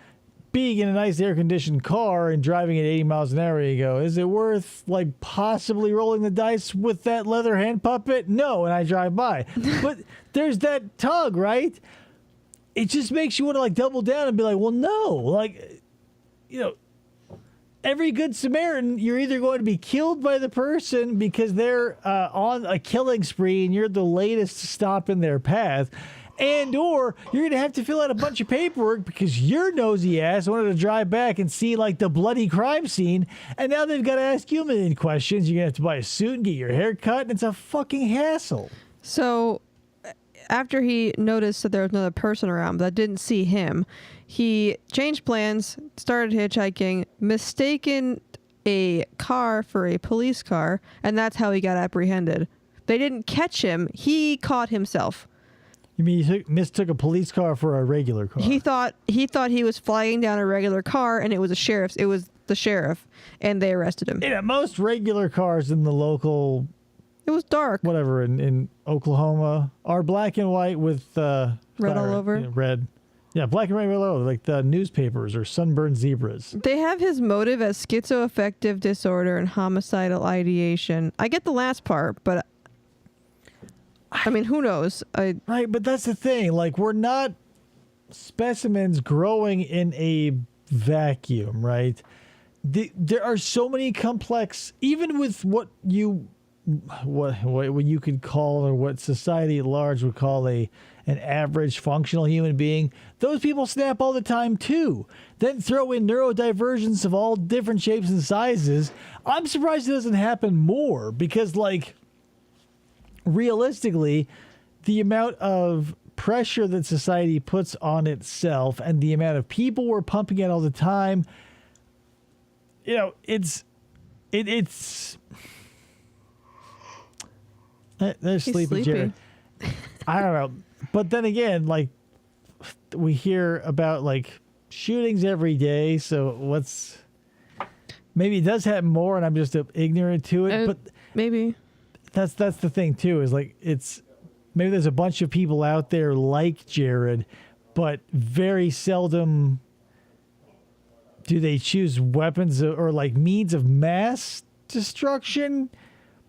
being in a nice air-conditioned car and driving at 80 miles an hour, you go, is it worth like possibly rolling the dice with that leather hand puppet? No, and I drive by. But there's that tug, right? It just makes you want to like double down and be like, well, no, like, you know, every good Samaritan, you're either going to be killed by the person because they're on a killing spree and you're the latest stop in their path. And or you're going to have to fill out a bunch of paperwork because your nosy ass wanted to drive back and see like the bloody crime scene. And now they've got to ask you a million questions. You're going to have to buy a suit and get your hair cut. And it's a fucking hassle. So after he noticed that there was another person around but didn't see him, he changed plans, started hitchhiking, mistaken a car for a police car. And that's how he got apprehended. They didn't catch him. He caught himself. You mean he mistook a police car for a regular car? He thought he was flagging down a regular car, and it was the sheriff, and they arrested him. Yeah, most regular cars in the local, It was dark. whatever, in Oklahoma are black and white with Red all over? Red. Yeah, black and white all over, like the newspapers or sunburned zebras. They have his motive as schizoaffective disorder and homicidal ideation. I get the last part, but I mean, who knows? Right, but that's the thing. Like, we're not specimens growing in a vacuum, right? There are so many complex, even with what you could call, or what society at large would call an average functional human being. Those people snap all the time too. Then throw in neurodivergence of all different shapes and sizes. I'm surprised it doesn't happen more because, like, realistically, the amount of pressure that society puts on itself and the amount of people we're pumping at all the time, you know, it's there's sleepy Jerrod. I don't know. But then again, like, we hear about like shootings every day, so maybe it does happen more and I'm just ignorant to it, but maybe that's the thing too, is like, it's maybe there's a bunch of people out there like Jerrod, but very seldom do they choose weapons or like means of mass destruction.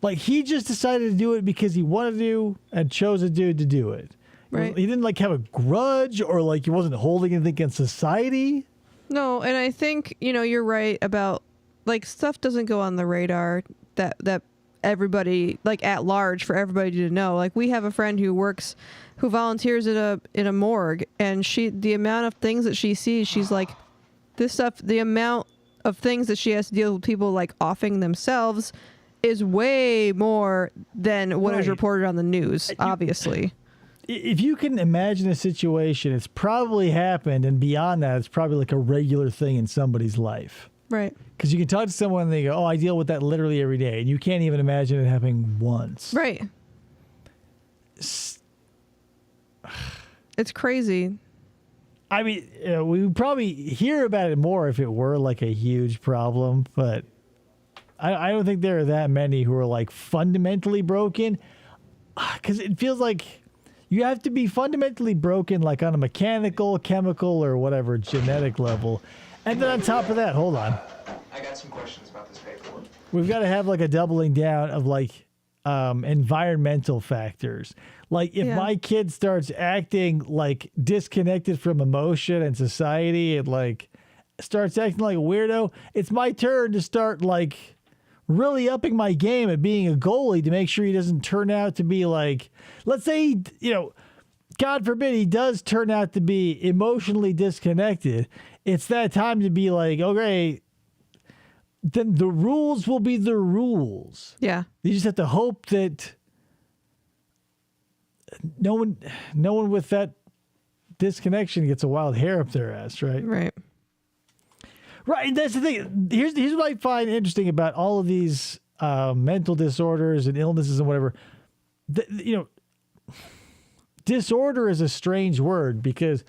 Like, he just decided to do it because he wanted to and chose a dude to do it. Right. He didn't like have a grudge or like he wasn't holding anything against society. No, and I think, you know, you're right about like stuff doesn't go on the radar that everybody, like, at large for everybody to know. Like, we have a friend who volunteers in a morgue, and the amount of things that she sees, she's like, this stuff, the amount of things that she has to deal with people like offing themselves is way more than what is reported on the news, obviously. If you can imagine a situation, it's probably happened, and beyond that, it's probably like a regular thing in somebody's life. Right. Because you can talk to someone and they go, oh, I deal with that literally every day. And you can't even imagine it happening once. Right. It's crazy. I mean, we would probably hear about it more if it were like a huge problem, but I don't think there are that many who are like fundamentally broken, because it feels like you have to be fundamentally broken like on a mechanical, chemical, or whatever genetic level. And then on top of that, hold on. I got some questions about this paperwork. We've got to have like a doubling down of like environmental factors. Like, if my kid starts acting like disconnected from emotion and society and like starts acting like a weirdo, it's my turn to start like really upping my game at being a goalie to make sure he doesn't turn out to be like, let's say, God forbid he does turn out to be emotionally disconnected. It's that time to be like, okay, then the rules will be the rules. Yeah. You just have to hope that no one with that disconnection gets a wild hair up their ass, right? Right. Right, and that's the thing. Here's what I find interesting about all of these mental disorders and illnesses and whatever. Disorder is a strange word because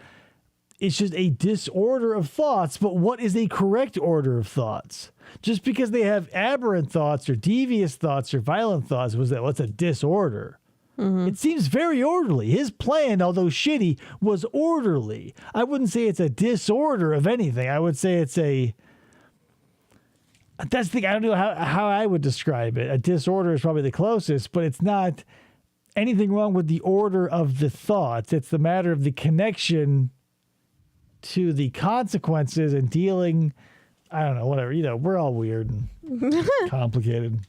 it's just a disorder of thoughts. But what is a correct order of thoughts? Just because they have aberrant thoughts or devious thoughts or violent thoughts, what's a disorder? It seems very orderly. His plan, although shitty, was orderly. I wouldn't say it's a disorder of anything. I would say it's a... That's the thing. I don't know how I would describe it. A disorder is probably the closest, but it's not anything wrong with the order of the thoughts. It's the matter of the connection to the consequences and dealing... I don't know, whatever. We're all weird and complicated.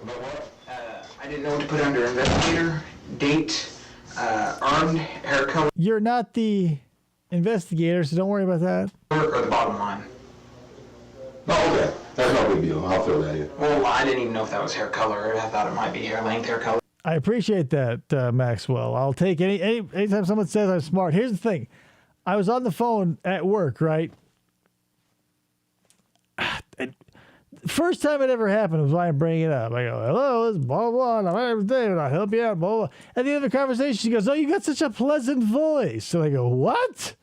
I didn't know what to put under investigator, date, earned, hair color, You're not the investigator, so don't worry about that. or the bottom line. Oh, okay. That's no big deal. I'll throw that in. Well, I didn't even know if that was hair color. I thought it might be hair length, hair color. I appreciate that, Maxwell. I'll take anytime someone says I'm smart. Here's the thing. I was on the phone at work, right? And first time it ever happened was why I'm bringing it up. I go, hello, this is blah, blah, blah. My name is David. I'll help you out, blah, blah. At the end of the conversation, she goes, oh, you got such a pleasant voice. And I go, what?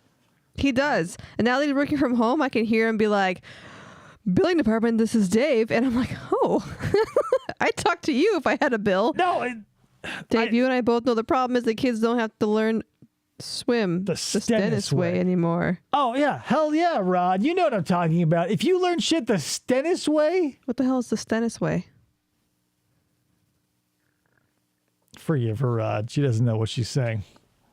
He does. And now that he's working from home, I can hear him be like, billing department, this is Dave. And I'm like, oh, I'd talk to you if I had a bill. No, Dave, you and I both know the problem is the kids don't have to learn swim The Stennis way way. anymore. Oh, yeah. Hell yeah, Rod. You know what I'm talking about. If you learn shit the Stennis way, What the hell is the Stennis way? forgive her, Rod. She doesn't know what she's saying.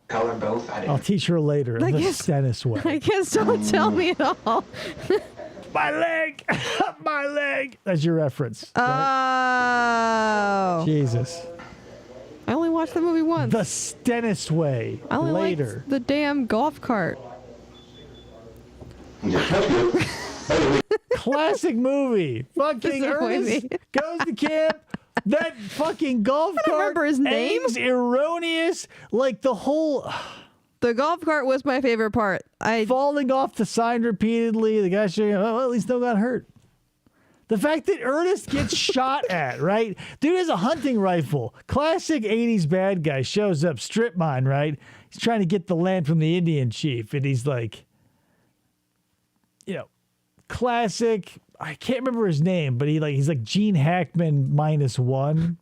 Color both. I I'll didn't. teach her later. I The guess- Stennis way. I guess don't tell me at all. My leg! My leg! That's your reference. right? Oh. Jesus. I only watched the movie once. The Stennis way. I only Later. liked the damn golf cart. Yeah, that's good. Classic movie. Fucking Disappoint Ernest me. goes to camp. That fucking golf don't cart remember his name. aims erroneous. Like the whole The golf cart was my favorite part. falling off the sign repeatedly. The guy saying, oh, well, at least no got hurt. The fact that Ernest gets shot at, right? Dude has a hunting rifle. Classic 80s bad guy shows up, strip mine, right? He's trying to get the land from the Indian chief. And he's like, classic. I can't remember his name, but he's like Gene Hackman -1.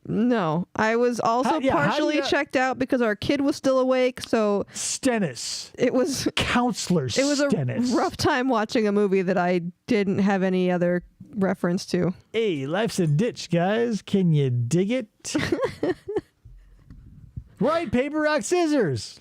No, I was also How do partially you- checked out because our kid was still awake, so Stennis. it was Counselor it was a Stennis. rough time watching a movie that I didn't have any other reference to. Hey, life's a ditch, guys. Can you dig it? Right, paper, rock, scissors.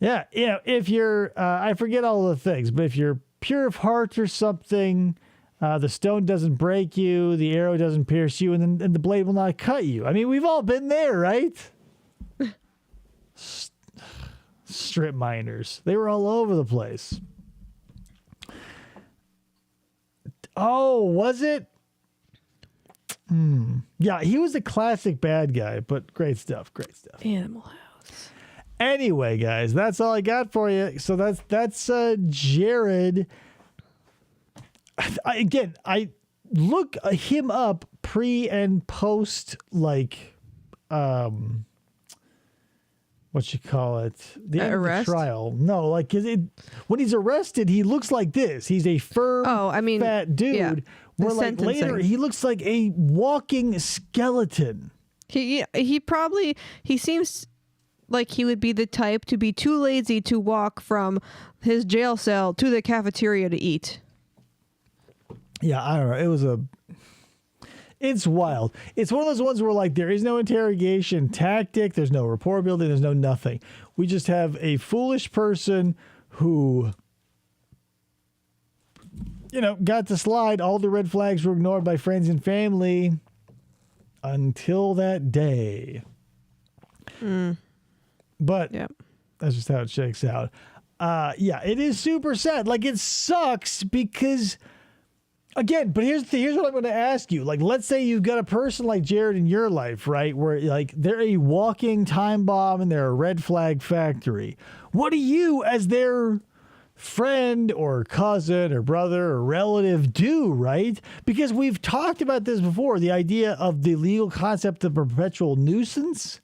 Yeah, if you're, I forget all the things, but if you're pure of heart or something, the stone doesn't break you, the arrow doesn't pierce you, and the blade will not cut you. I mean, we've all been there, right? Strip miners. They were all over the place. Oh, was it? Yeah, he was a classic bad guy, but great stuff. Animal House. Anyway, guys, that's all I got for you. So that's Jerrod. I look him up pre and post, like, what you call it? The end of the Arrest? trial. No, like, when he's arrested, he looks like this. He's a firm, fat dude. yeah, where, the like, later, sentencing. he looks like a walking skeleton. He seems like he would be the type to be too lazy to walk from his jail cell to the cafeteria to eat. Yeah, I don't know. It's wild. It's one of those ones where, like, there is no interrogation tactic. There's no rapport building. There's no nothing. We just have a foolish person who, got to slide. All the red flags were ignored by friends and family until that day. But Yep. that's just how it shakes out. Yeah, it is super sad. Like, it sucks because, again, but here's what I'm going to ask you. Like, let's say you've got a person like Jerrod in your life, right? Where, like, they're a walking time bomb and they're a red flag factory. What do you, as their friend or cousin or brother or relative, do, right? Because we've talked about this before, the idea of the legal concept of perpetual nuisance,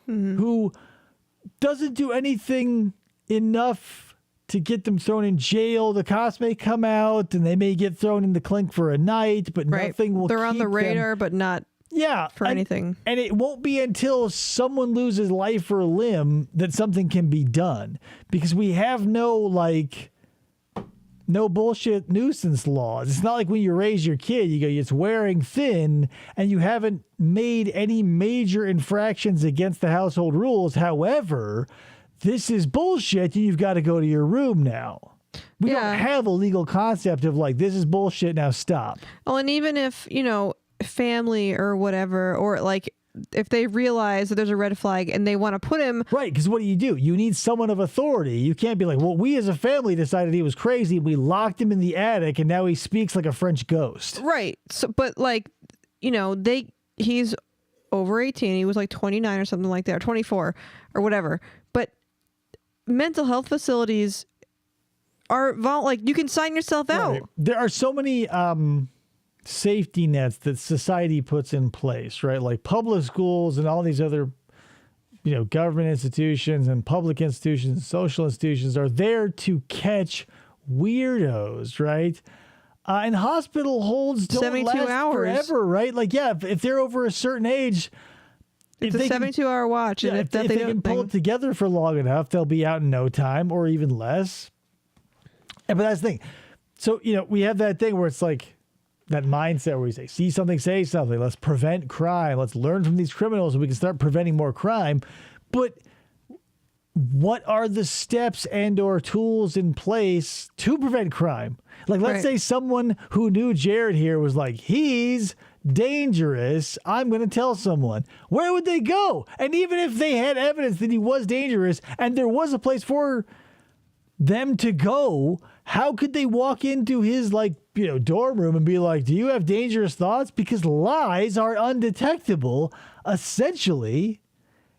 who doesn't do anything enough to get them thrown in jail. The cops may come out and they may get thrown in the clink for a night, but nothing will They're on the keep radar, them. but not for anything. And it won't be until someone loses life or limb that something can be done, because we have no bullshit nuisance laws. It's not like when you raise your kid, you go, it's wearing thin, and you haven't made any major infractions against the household rules. However, this is bullshit, and you've got to go to your room now. We don't have a legal concept of like, this is bullshit, now stop. Oh, and even if, family or whatever, or like if they realize that there's a red flag and they want to put him... Right, because what do? You need someone of authority. You can't be like, well, we as a family decided he was crazy. We locked him in the attic and now he speaks like a French ghost. Right. So, but like, he's over 18. He was like 29 or something like that, or 24 or whatever. But mental health facilities are like, you can sign yourself out. Right. There are so many safety nets that society puts in place, right? Like public schools and all these other, government institutions and public institutions and social institutions are there to catch weirdos, right? And hospital holds don't 72 last hours. forever, right? Like, yeah, if they're over a certain age, it's a 72-hour watch. And if they can pull it together for long enough, they'll be out in no time or even less. But that's the thing. So, we have that thing where it's like that mindset where we say, see something, say something. Let's prevent crime. Let's learn from these criminals so we can start preventing more crime. But what are the steps and or tools in place to prevent crime? Like, let's say someone who knew Jerrod here was like, he's dangerous. I'm going to tell someone. Where would they go? And even if they had evidence that he was dangerous and there was a place for them to go, how could they walk into his dorm room and be like, do you have dangerous thoughts? Because lies are undetectable, essentially.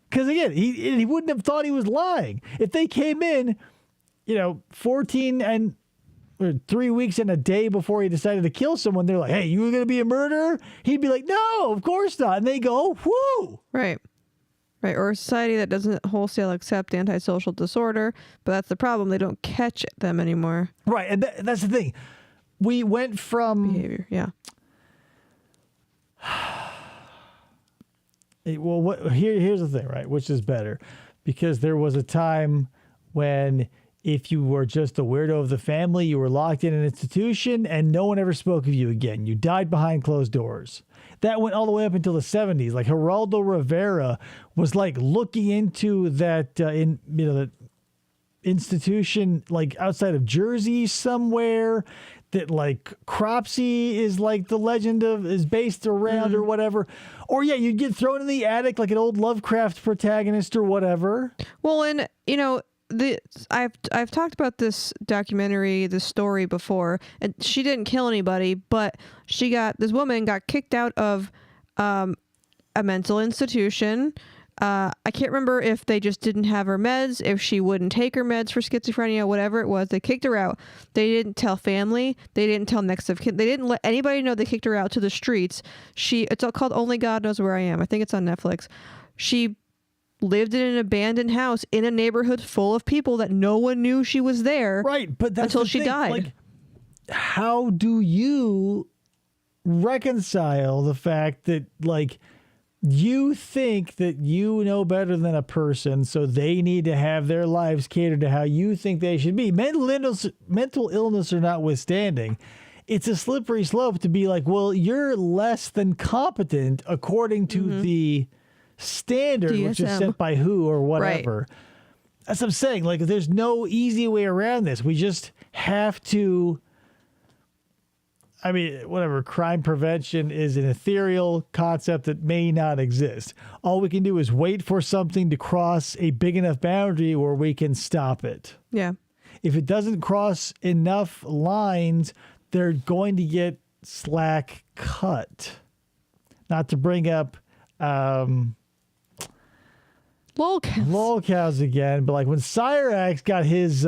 Because again, he wouldn't have thought he was lying. If they came in, 14 and 3 weeks and a day before he decided to kill someone, they're like, hey, you were going to be a murderer? He'd be like, no, of course not. And they go, whoo. Right. Right, or a society that doesn't wholesale accept antisocial disorder, but that's the problem. They don't catch them anymore. Right, and that's the thing. We went from... Behavior, yeah. Well, here's the thing, right, which is better. Because there was a time when if you were just a weirdo of the family, you were locked in an institution and no one ever spoke of you again. You died behind closed doors. That went all the way up until the 70s. Like Geraldo Rivera was like looking into that that institution like outside of Jersey somewhere that like Cropsey is like the legend of is based around or whatever. Or yeah, you'd get thrown in the attic like an old Lovecraft protagonist or whatever. Well, and I've talked about this documentary, this story before, and she didn't kill anybody, but this woman got kicked out of a mental institution. I can't remember if they just didn't have her meds, if she wouldn't take her meds for schizophrenia, whatever it was. They kicked her out. They didn't tell family. They didn't tell next of kin. They didn't let anybody know they kicked her out to the streets. It's all called Only God Knows Where I Am. I think it's on Netflix. She lived in an abandoned house in a neighborhood full of people that no one knew she was there. Right, but that's until she died. Like, how do you reconcile the fact that like you think that you know better than a person, so they need to have their lives catered to how you think they should be? Mental illness or notwithstanding, it's a slippery slope to be like, well, you're less than competent according to the standard, DSM. which is set by who or whatever. Right. That's what I'm saying. Like, there's no easy way around this. We just have to. I mean, whatever. Crime prevention is an ethereal concept that may not exist. All we can do is wait for something to cross a big enough boundary where we can stop it. Yeah. If it doesn't cross enough lines, they're going to get slack cut. Not to bring up lolcows again, but like when Cyrax got his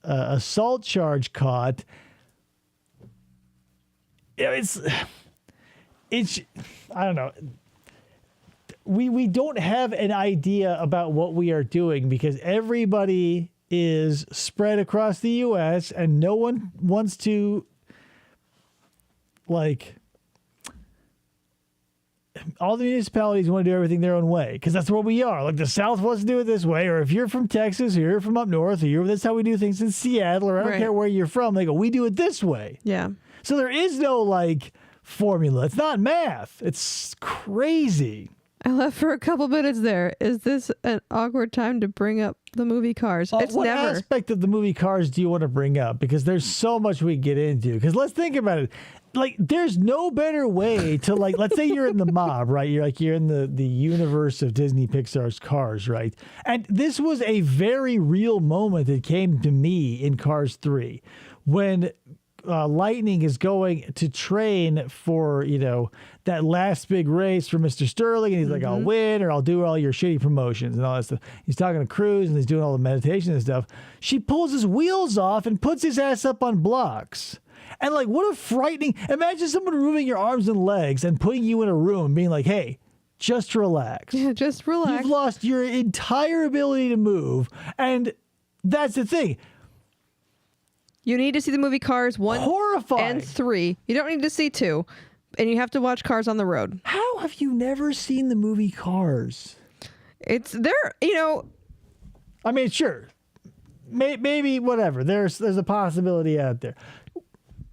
assault charge caught, it's I don't know. we don't have an idea about what we are doing because everybody is spread across the U.S. and no one wants to, like, all the municipalities want to do everything their own way because that's where we are. Like the South wants to do it this way, or if you're from Texas or you're from up north, or that's how we do things in Seattle, or I don't care where you're from. They go, we do it this way. Yeah. So there is no like formula. It's not math. It's crazy. I left for a couple minutes there. Is this an awkward time to bring up the movie Cars? It's what never. aspect of the movie Cars do you want to bring up? Because there's so much we get into. Because let's think about it. Like, there's no better way to, like, let's say you're in the mob, right? You're in the universe of Disney Pixar's Cars, right? And this was a very real moment that came to me in Cars 3 when Lightning is going to train for, that last big race for Mr. Sterling. And he's like, I'll win, or I'll do all your shitty promotions and all that stuff. He's talking to Cruz and he's doing all the meditation and stuff. She pulls his wheels off and puts his ass up on blocks. And like, what a frightening, imagine someone removing your arms and legs and putting you in a room being like, hey, just relax. Yeah, just relax. You've lost your entire ability to move. And that's the thing. You need to see the movie Cars 1 Horrifying. and 3. You don't need to see 2. And you have to watch Cars on the Road. How have you never seen the movie Cars? It's there, I mean, sure. Maybe whatever. There's a possibility out there.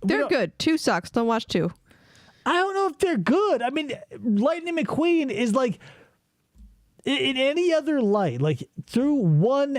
They're good. 2 sucks. Don't watch 2. I don't know if they're good. I mean, Lightning McQueen is like, in any other light, like through one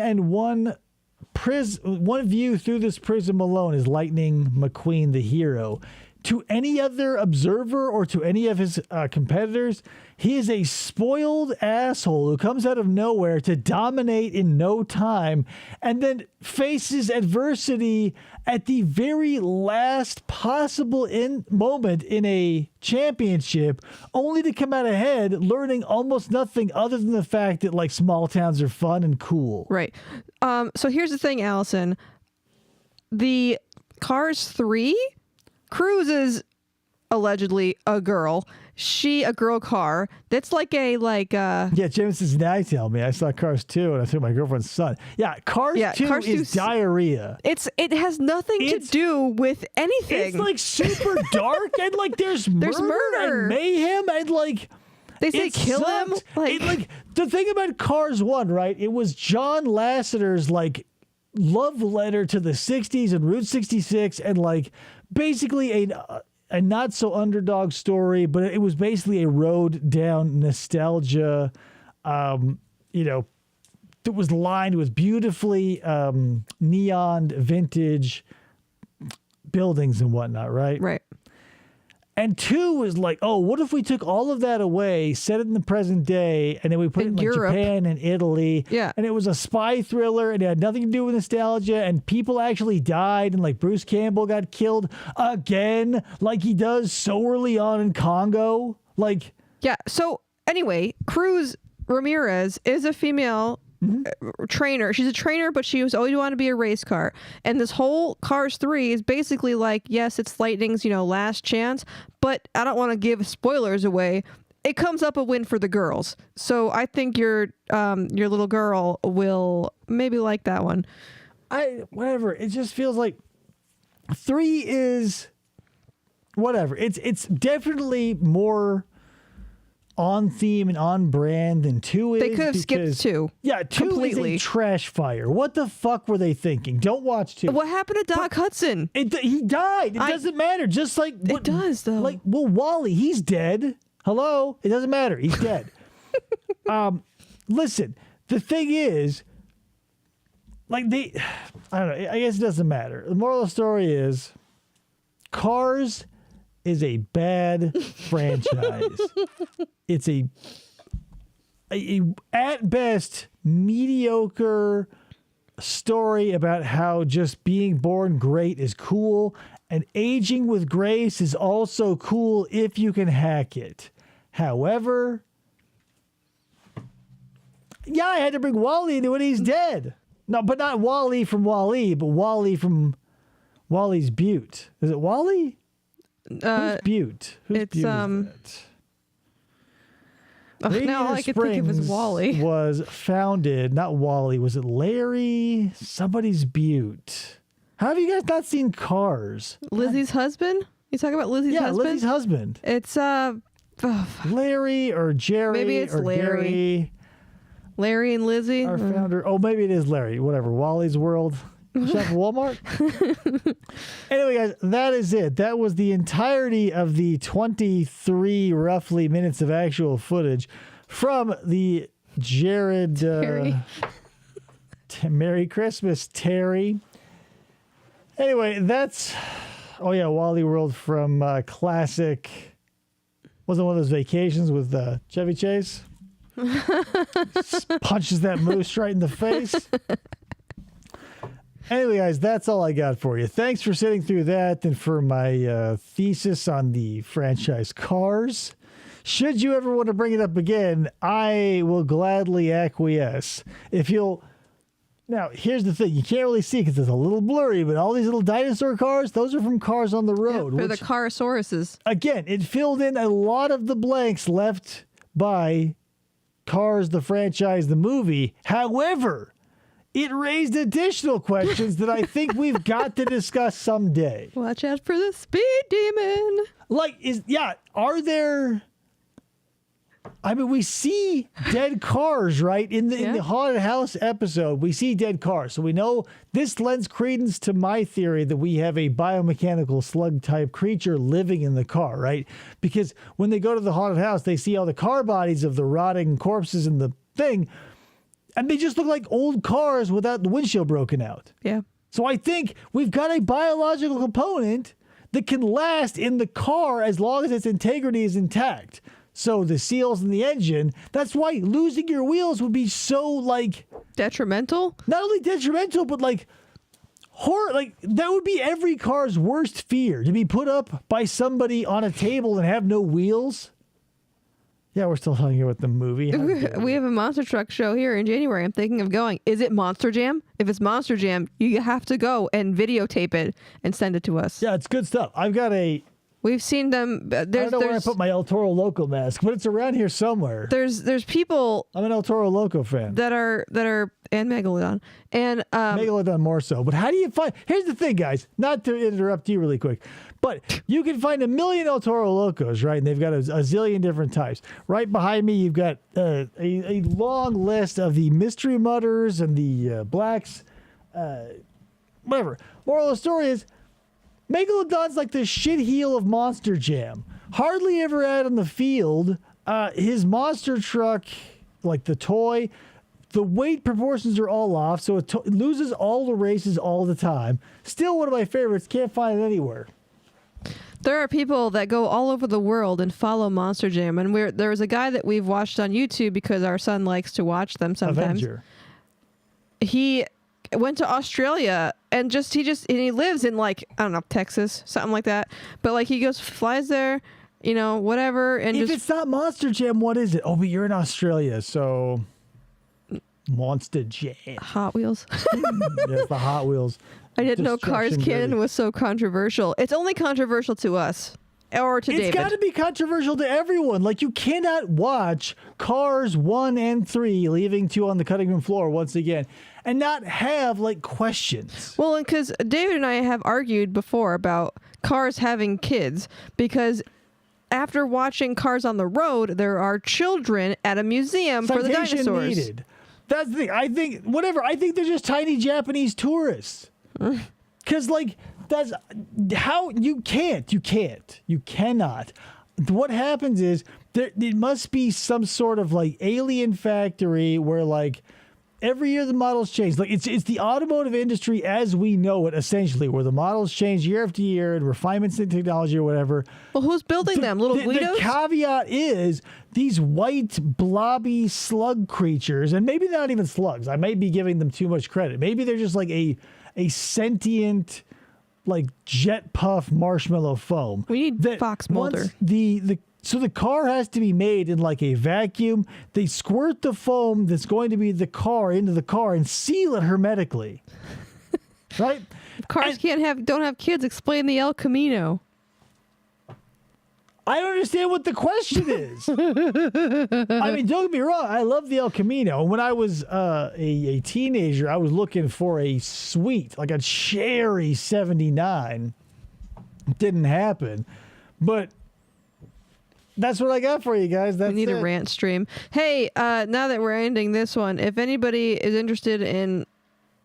view through this prism alone is Lightning McQueen the hero. To any other observer or to any of his competitors, he is a spoiled asshole who comes out of nowhere to dominate in no time and then faces adversity at the very last possible moment in a championship, only to come out ahead learning almost nothing other than the fact that like small towns are fun and cool. Right. So here's the thing, Allison. The Cars 3, Cruz is allegedly a girl. A girl car. That's like Yeah, James says, now you tell me. I saw Cars 2 and I took my girlfriend's son. Yeah, Cars 2 is diarrhea. It has nothing to do with anything. It's like super dark and like there's murder and mayhem and like they say kill him. Like the thing about Cars 1, right? It was John Lasseter's like love letter to the 60s and Route 66 and like basically a not so underdog story, but it was basically a road down nostalgia, that was lined with beautifully neon vintage buildings and whatnot, right? Right. And 2 was like, oh, what if we took all of that away, set it in the present day, and then we put it in like Europe. Japan and Italy. Yeah. And it was a spy thriller, and it had nothing to do with nostalgia, and people actually died, and like Bruce Campbell got killed again, like he does so early on in Congo. Like, yeah. So anyway, Cruz Ramirez is a female trainer. She's a trainer, but she was always wanted to be a race car. And this whole Cars 3 is basically like, yes, it's Lightning's, last chance, but I don't want to give spoilers away. It comes up a win for the girls. So I think your little girl will maybe like that one. Whatever. It just feels like 3 is whatever. It's definitely more on theme and on brand than 2 is. They could have skipped 2. Yeah, 2 completely. is a trash fire. What the fuck were they thinking? Don't watch 2. What happened to Doc Hudson? He died. It doesn't matter. Just like It does, though. Like, well, Wally, he's dead. Hello? It doesn't matter. He's dead. Listen, the thing is, like I don't know. I guess it doesn't matter. The moral of the story is, Cars is a bad franchise. It's a at best mediocre story about how just being born great is cool, and aging with grace is also cool if you can hack it. However, yeah, I had to bring Wally into it. He's dead. No, but not Wally from Wall-E, but Wally from Wally's Butte. Is it Wally? Who's Butte? Who's it's, Butte is that? Now all I can think of is Wally. Was founded, not Wally, was it Larry? Somebody's Butte. How have you guys not seen Cars? Lizzie's husband? You talking about Lizzie's husband? Yeah, Lizzie's husband. It's Larry or Jerry. Maybe it's or Larry. Gary, Larry and Lizzie. our founder. Oh, maybe it is Larry. Whatever. Wally's World. Shop at Walmart. Anyway, guys, that is it. That was the entirety of the 23 roughly minutes of actual footage from the Jerrod. Merry Christmas, Terry. Anyway, that's. Oh yeah, Wally World from classic. Wasn't one of those vacations with Chevy Chase? Punches that moose right in the face. Anyway, guys, that's all I got for you. Thanks for sitting through that and for my thesis on the franchise Cars. Should you ever want to bring it up again, I will gladly acquiesce. If you'll... Now, here's the thing. You can't really see because it's a little blurry, but all these little dinosaur cars, those are from Cars on the Road. They're the Carosauruses. Again, it filled in a lot of the blanks left by Cars, the franchise, the movie. However... it raised additional questions that I think we've got to discuss someday. Watch out for the speed demon. Are there... I mean, we see dead cars, right? In the haunted house episode, we see dead cars. So we know this lends credence to my theory that we have a biomechanical slug-type creature living in the car, right? Because when they go to the haunted house, they see all the car bodies of the rotting corpses in the thing, and they just look like old cars without the windshield broken out. Yeah. So I think we've got a biological component that can last in the car as long as its integrity is intact. So the seals in the engine, that's why losing your wheels would be so, like... detrimental? Not only detrimental, but, like, horror. Like, that would be every car's worst fear, to be put up by somebody on a table and have no wheels. Yeah, we're still talking about the movie. We have a monster truck show here in January. I'm thinking of going. Is it Monster Jam? If it's Monster Jam, you have to go and videotape it and send it to us. Yeah, it's good stuff. I've got a... We've seen them. I don't know where I put my El Toro Loco mask, but it's around here somewhere. There's people. I'm an El Toro Loco fan. That are and Megalodon and Megalodon more so. But how do you find? Here's the thing, guys. Not to interrupt you really quick, but you can find a million El Toro Locos, right? And they've got a zillion different types. Right behind me, you've got a long list of the mystery mutters and the blacks. Whatever. Moral of the story is, Megalodon's like the shit heel of Monster Jam. Hardly ever out on the field. His monster truck, like the toy, the weight proportions are all off, so it loses all the races all the time. Still one of my favorites. Can't find it anywhere. There are people that go all over the world and follow Monster Jam, and there was a guy that we've watched on YouTube because our son likes to watch them sometimes. Avenger. He went to Australia and he lives in, like, I don't know, Texas, something like that. But, like, he flies there, whatever. And if it's not Monster Jam, what is it? Oh, but you're in Australia, so Monster Jam. Hot Wheels. Yes, the Hot Wheels. I didn't know Cars Canon was so controversial. It's only controversial to us. Or to David. It's got to be controversial to everyone. Like, you cannot watch Cars 1 and 3, leaving 2 on the cutting room floor once again, and not have, like, questions. Well, because David and I have argued before about Cars having kids, because after watching Cars on the Road, there are children at a museum for the dinosaurs. Needed. That's the thing. I think they're just tiny Japanese tourists. Because, like... That's how you cannot. What happens is it must be some sort of, like, alien factory where, like, every year the models change. Like, it's the automotive industry as we know it, essentially, where the models change year after year and refinements in technology or whatever. Well, who's building them? Little Guidos? The caveat is these white blobby slug creatures, and maybe they're not even slugs. I might be giving them too much credit. Maybe they're just like a sentient, like, jet puff marshmallow foam. We need Fox Mulder. So the car has to be made in, like, a vacuum. They squirt the foam that's going to be the car into the car and seal it hermetically. Right? If cars don't have kids, explain the El Camino. I don't understand what the question is. I mean, don't get me wrong. I love the El Camino. When I was a teenager, I was looking for a sweet, like a cherry 79. It didn't happen. But that's what I got for you guys. That's We need it. a rant stream. Hey, now that we're ending this one, if anybody is interested in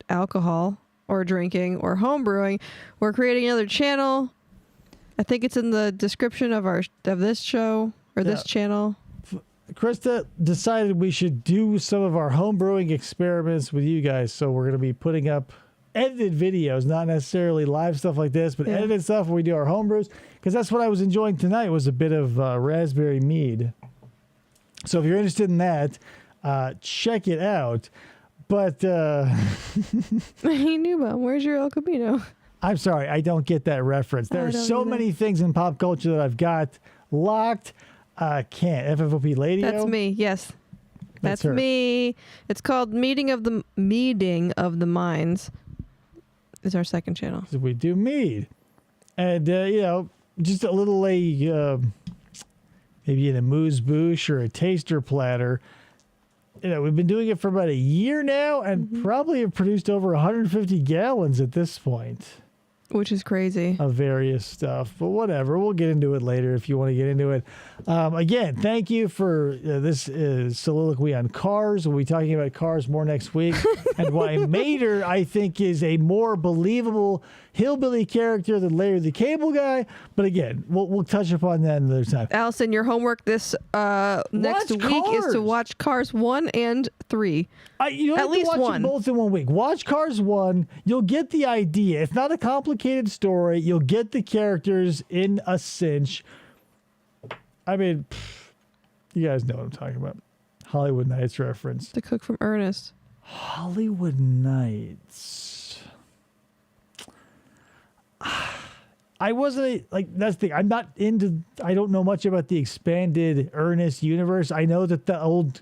alcohol or drinking or home brewing, we're creating another channel. I think it's in the description of this show or this channel. Krista decided we should do some of our home brewing experiments with you guys. So we're going to be putting up edited videos, not necessarily live stuff like this, but edited stuff where we do our home brews. Because that's what I was enjoying tonight was a bit of raspberry mead. So if you're interested in that, check it out. But Hey, Nuba, where's your El Camino? I'm sorry, I don't get that reference. There are so many things in pop culture that I've got locked. Can't. FFOP Radio. That's me. Yes, that's her. me. It's called Meeting of the Minds. Is our second channel. So we do mead, and just a little maybe in a moose bouche or a taster platter. We've been doing it for about a year now, and probably have produced over 150 gallons at this point. Which is crazy. Of various stuff, but whatever. We'll get into it later if you want to get into it. Again, thank you for this soliloquy on Cars. We'll be talking about Cars more next week, and why Mater, I think, is a more believable hillbilly character than Larry the Cable Guy. But again, we'll touch upon that another time. Allison, your homework this next week is to watch Cars 1 and 3. You don't At have least to watch one. them both in 1 week. Watch Cars 1. You'll get the idea. It's not a complicated story. You'll get the characters in a cinch. I mean, you guys know what I'm talking about. Hollywood Nights reference. The cook from Ernest. Hollywood Nights. I wasn't that's the thing. I'm not into. I don't know much about the expanded Ernest universe. I know that the old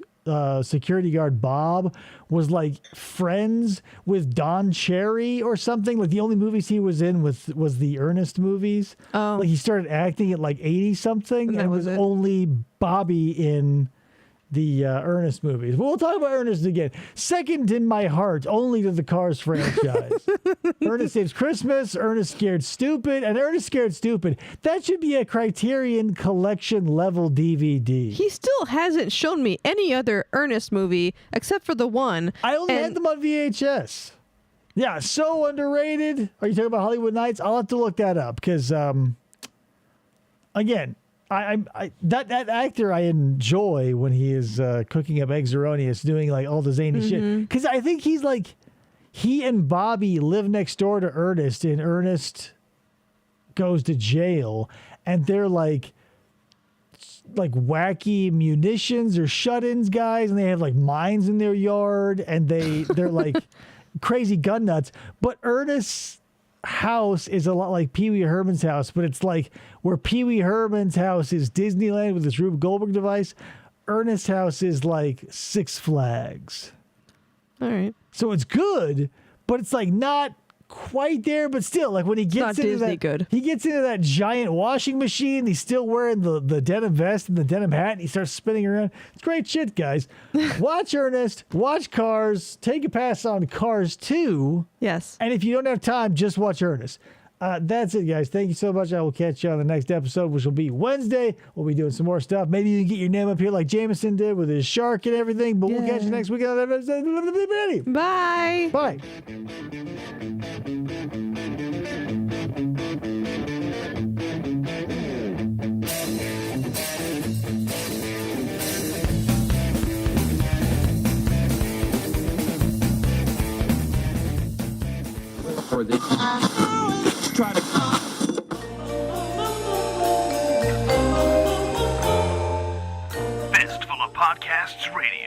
security guard Bob was like friends with Don Cherry or something. Like the only movies he was in was the Ernest movies. Oh. Like he started acting at like 80 something, And and that was was it. only Bobby in the Ernest movies. But we'll talk about Ernest again. Second in my heart, only to the Cars franchise. Ernest Saves Christmas, Ernest Scared Stupid, and Ernest Scared Stupid. That should be a Criterion Collection level DVD. He still hasn't shown me any other Ernest movie except for the one. I only had them on VHS. Yeah, so underrated. Are you talking about Hollywood Nights? I'll have to look that up because, again, that actor I enjoy when he is cooking up eggs erroneous, doing like all the zany shit. Because I think he's like, he and Bobby live next door to Ernest, and Ernest goes to jail, and they're like wacky munitions or shut-ins guys, and they have like mines in their yard, and they're like crazy gun nuts. But Ernest's house is a lot like Pee Wee Herman's house, but it's like where Pee Wee Herman's house is Disneyland with this Rube Goldberg device, Ernest's house is like Six Flags. All right. So it's good, but it's like not quite there, but still, like when he gets not into Disney that, good. he gets into that giant washing machine. He's still wearing the denim vest and the denim hat, and he starts spinning around. It's great shit, guys. Watch Ernest, watch Cars, take a pass on Cars 2. Yes. And if you don't have time, just watch Ernest. That's it, guys. Thank you so much. I will catch you on the next episode, which will be Wednesday. We'll be doing some more stuff. Maybe you can get your name up here like Jameson did with his shark and everything. But we'll catch you next week on the episode. Bye. Bye. For the try to Fistful of Podcasts Radio.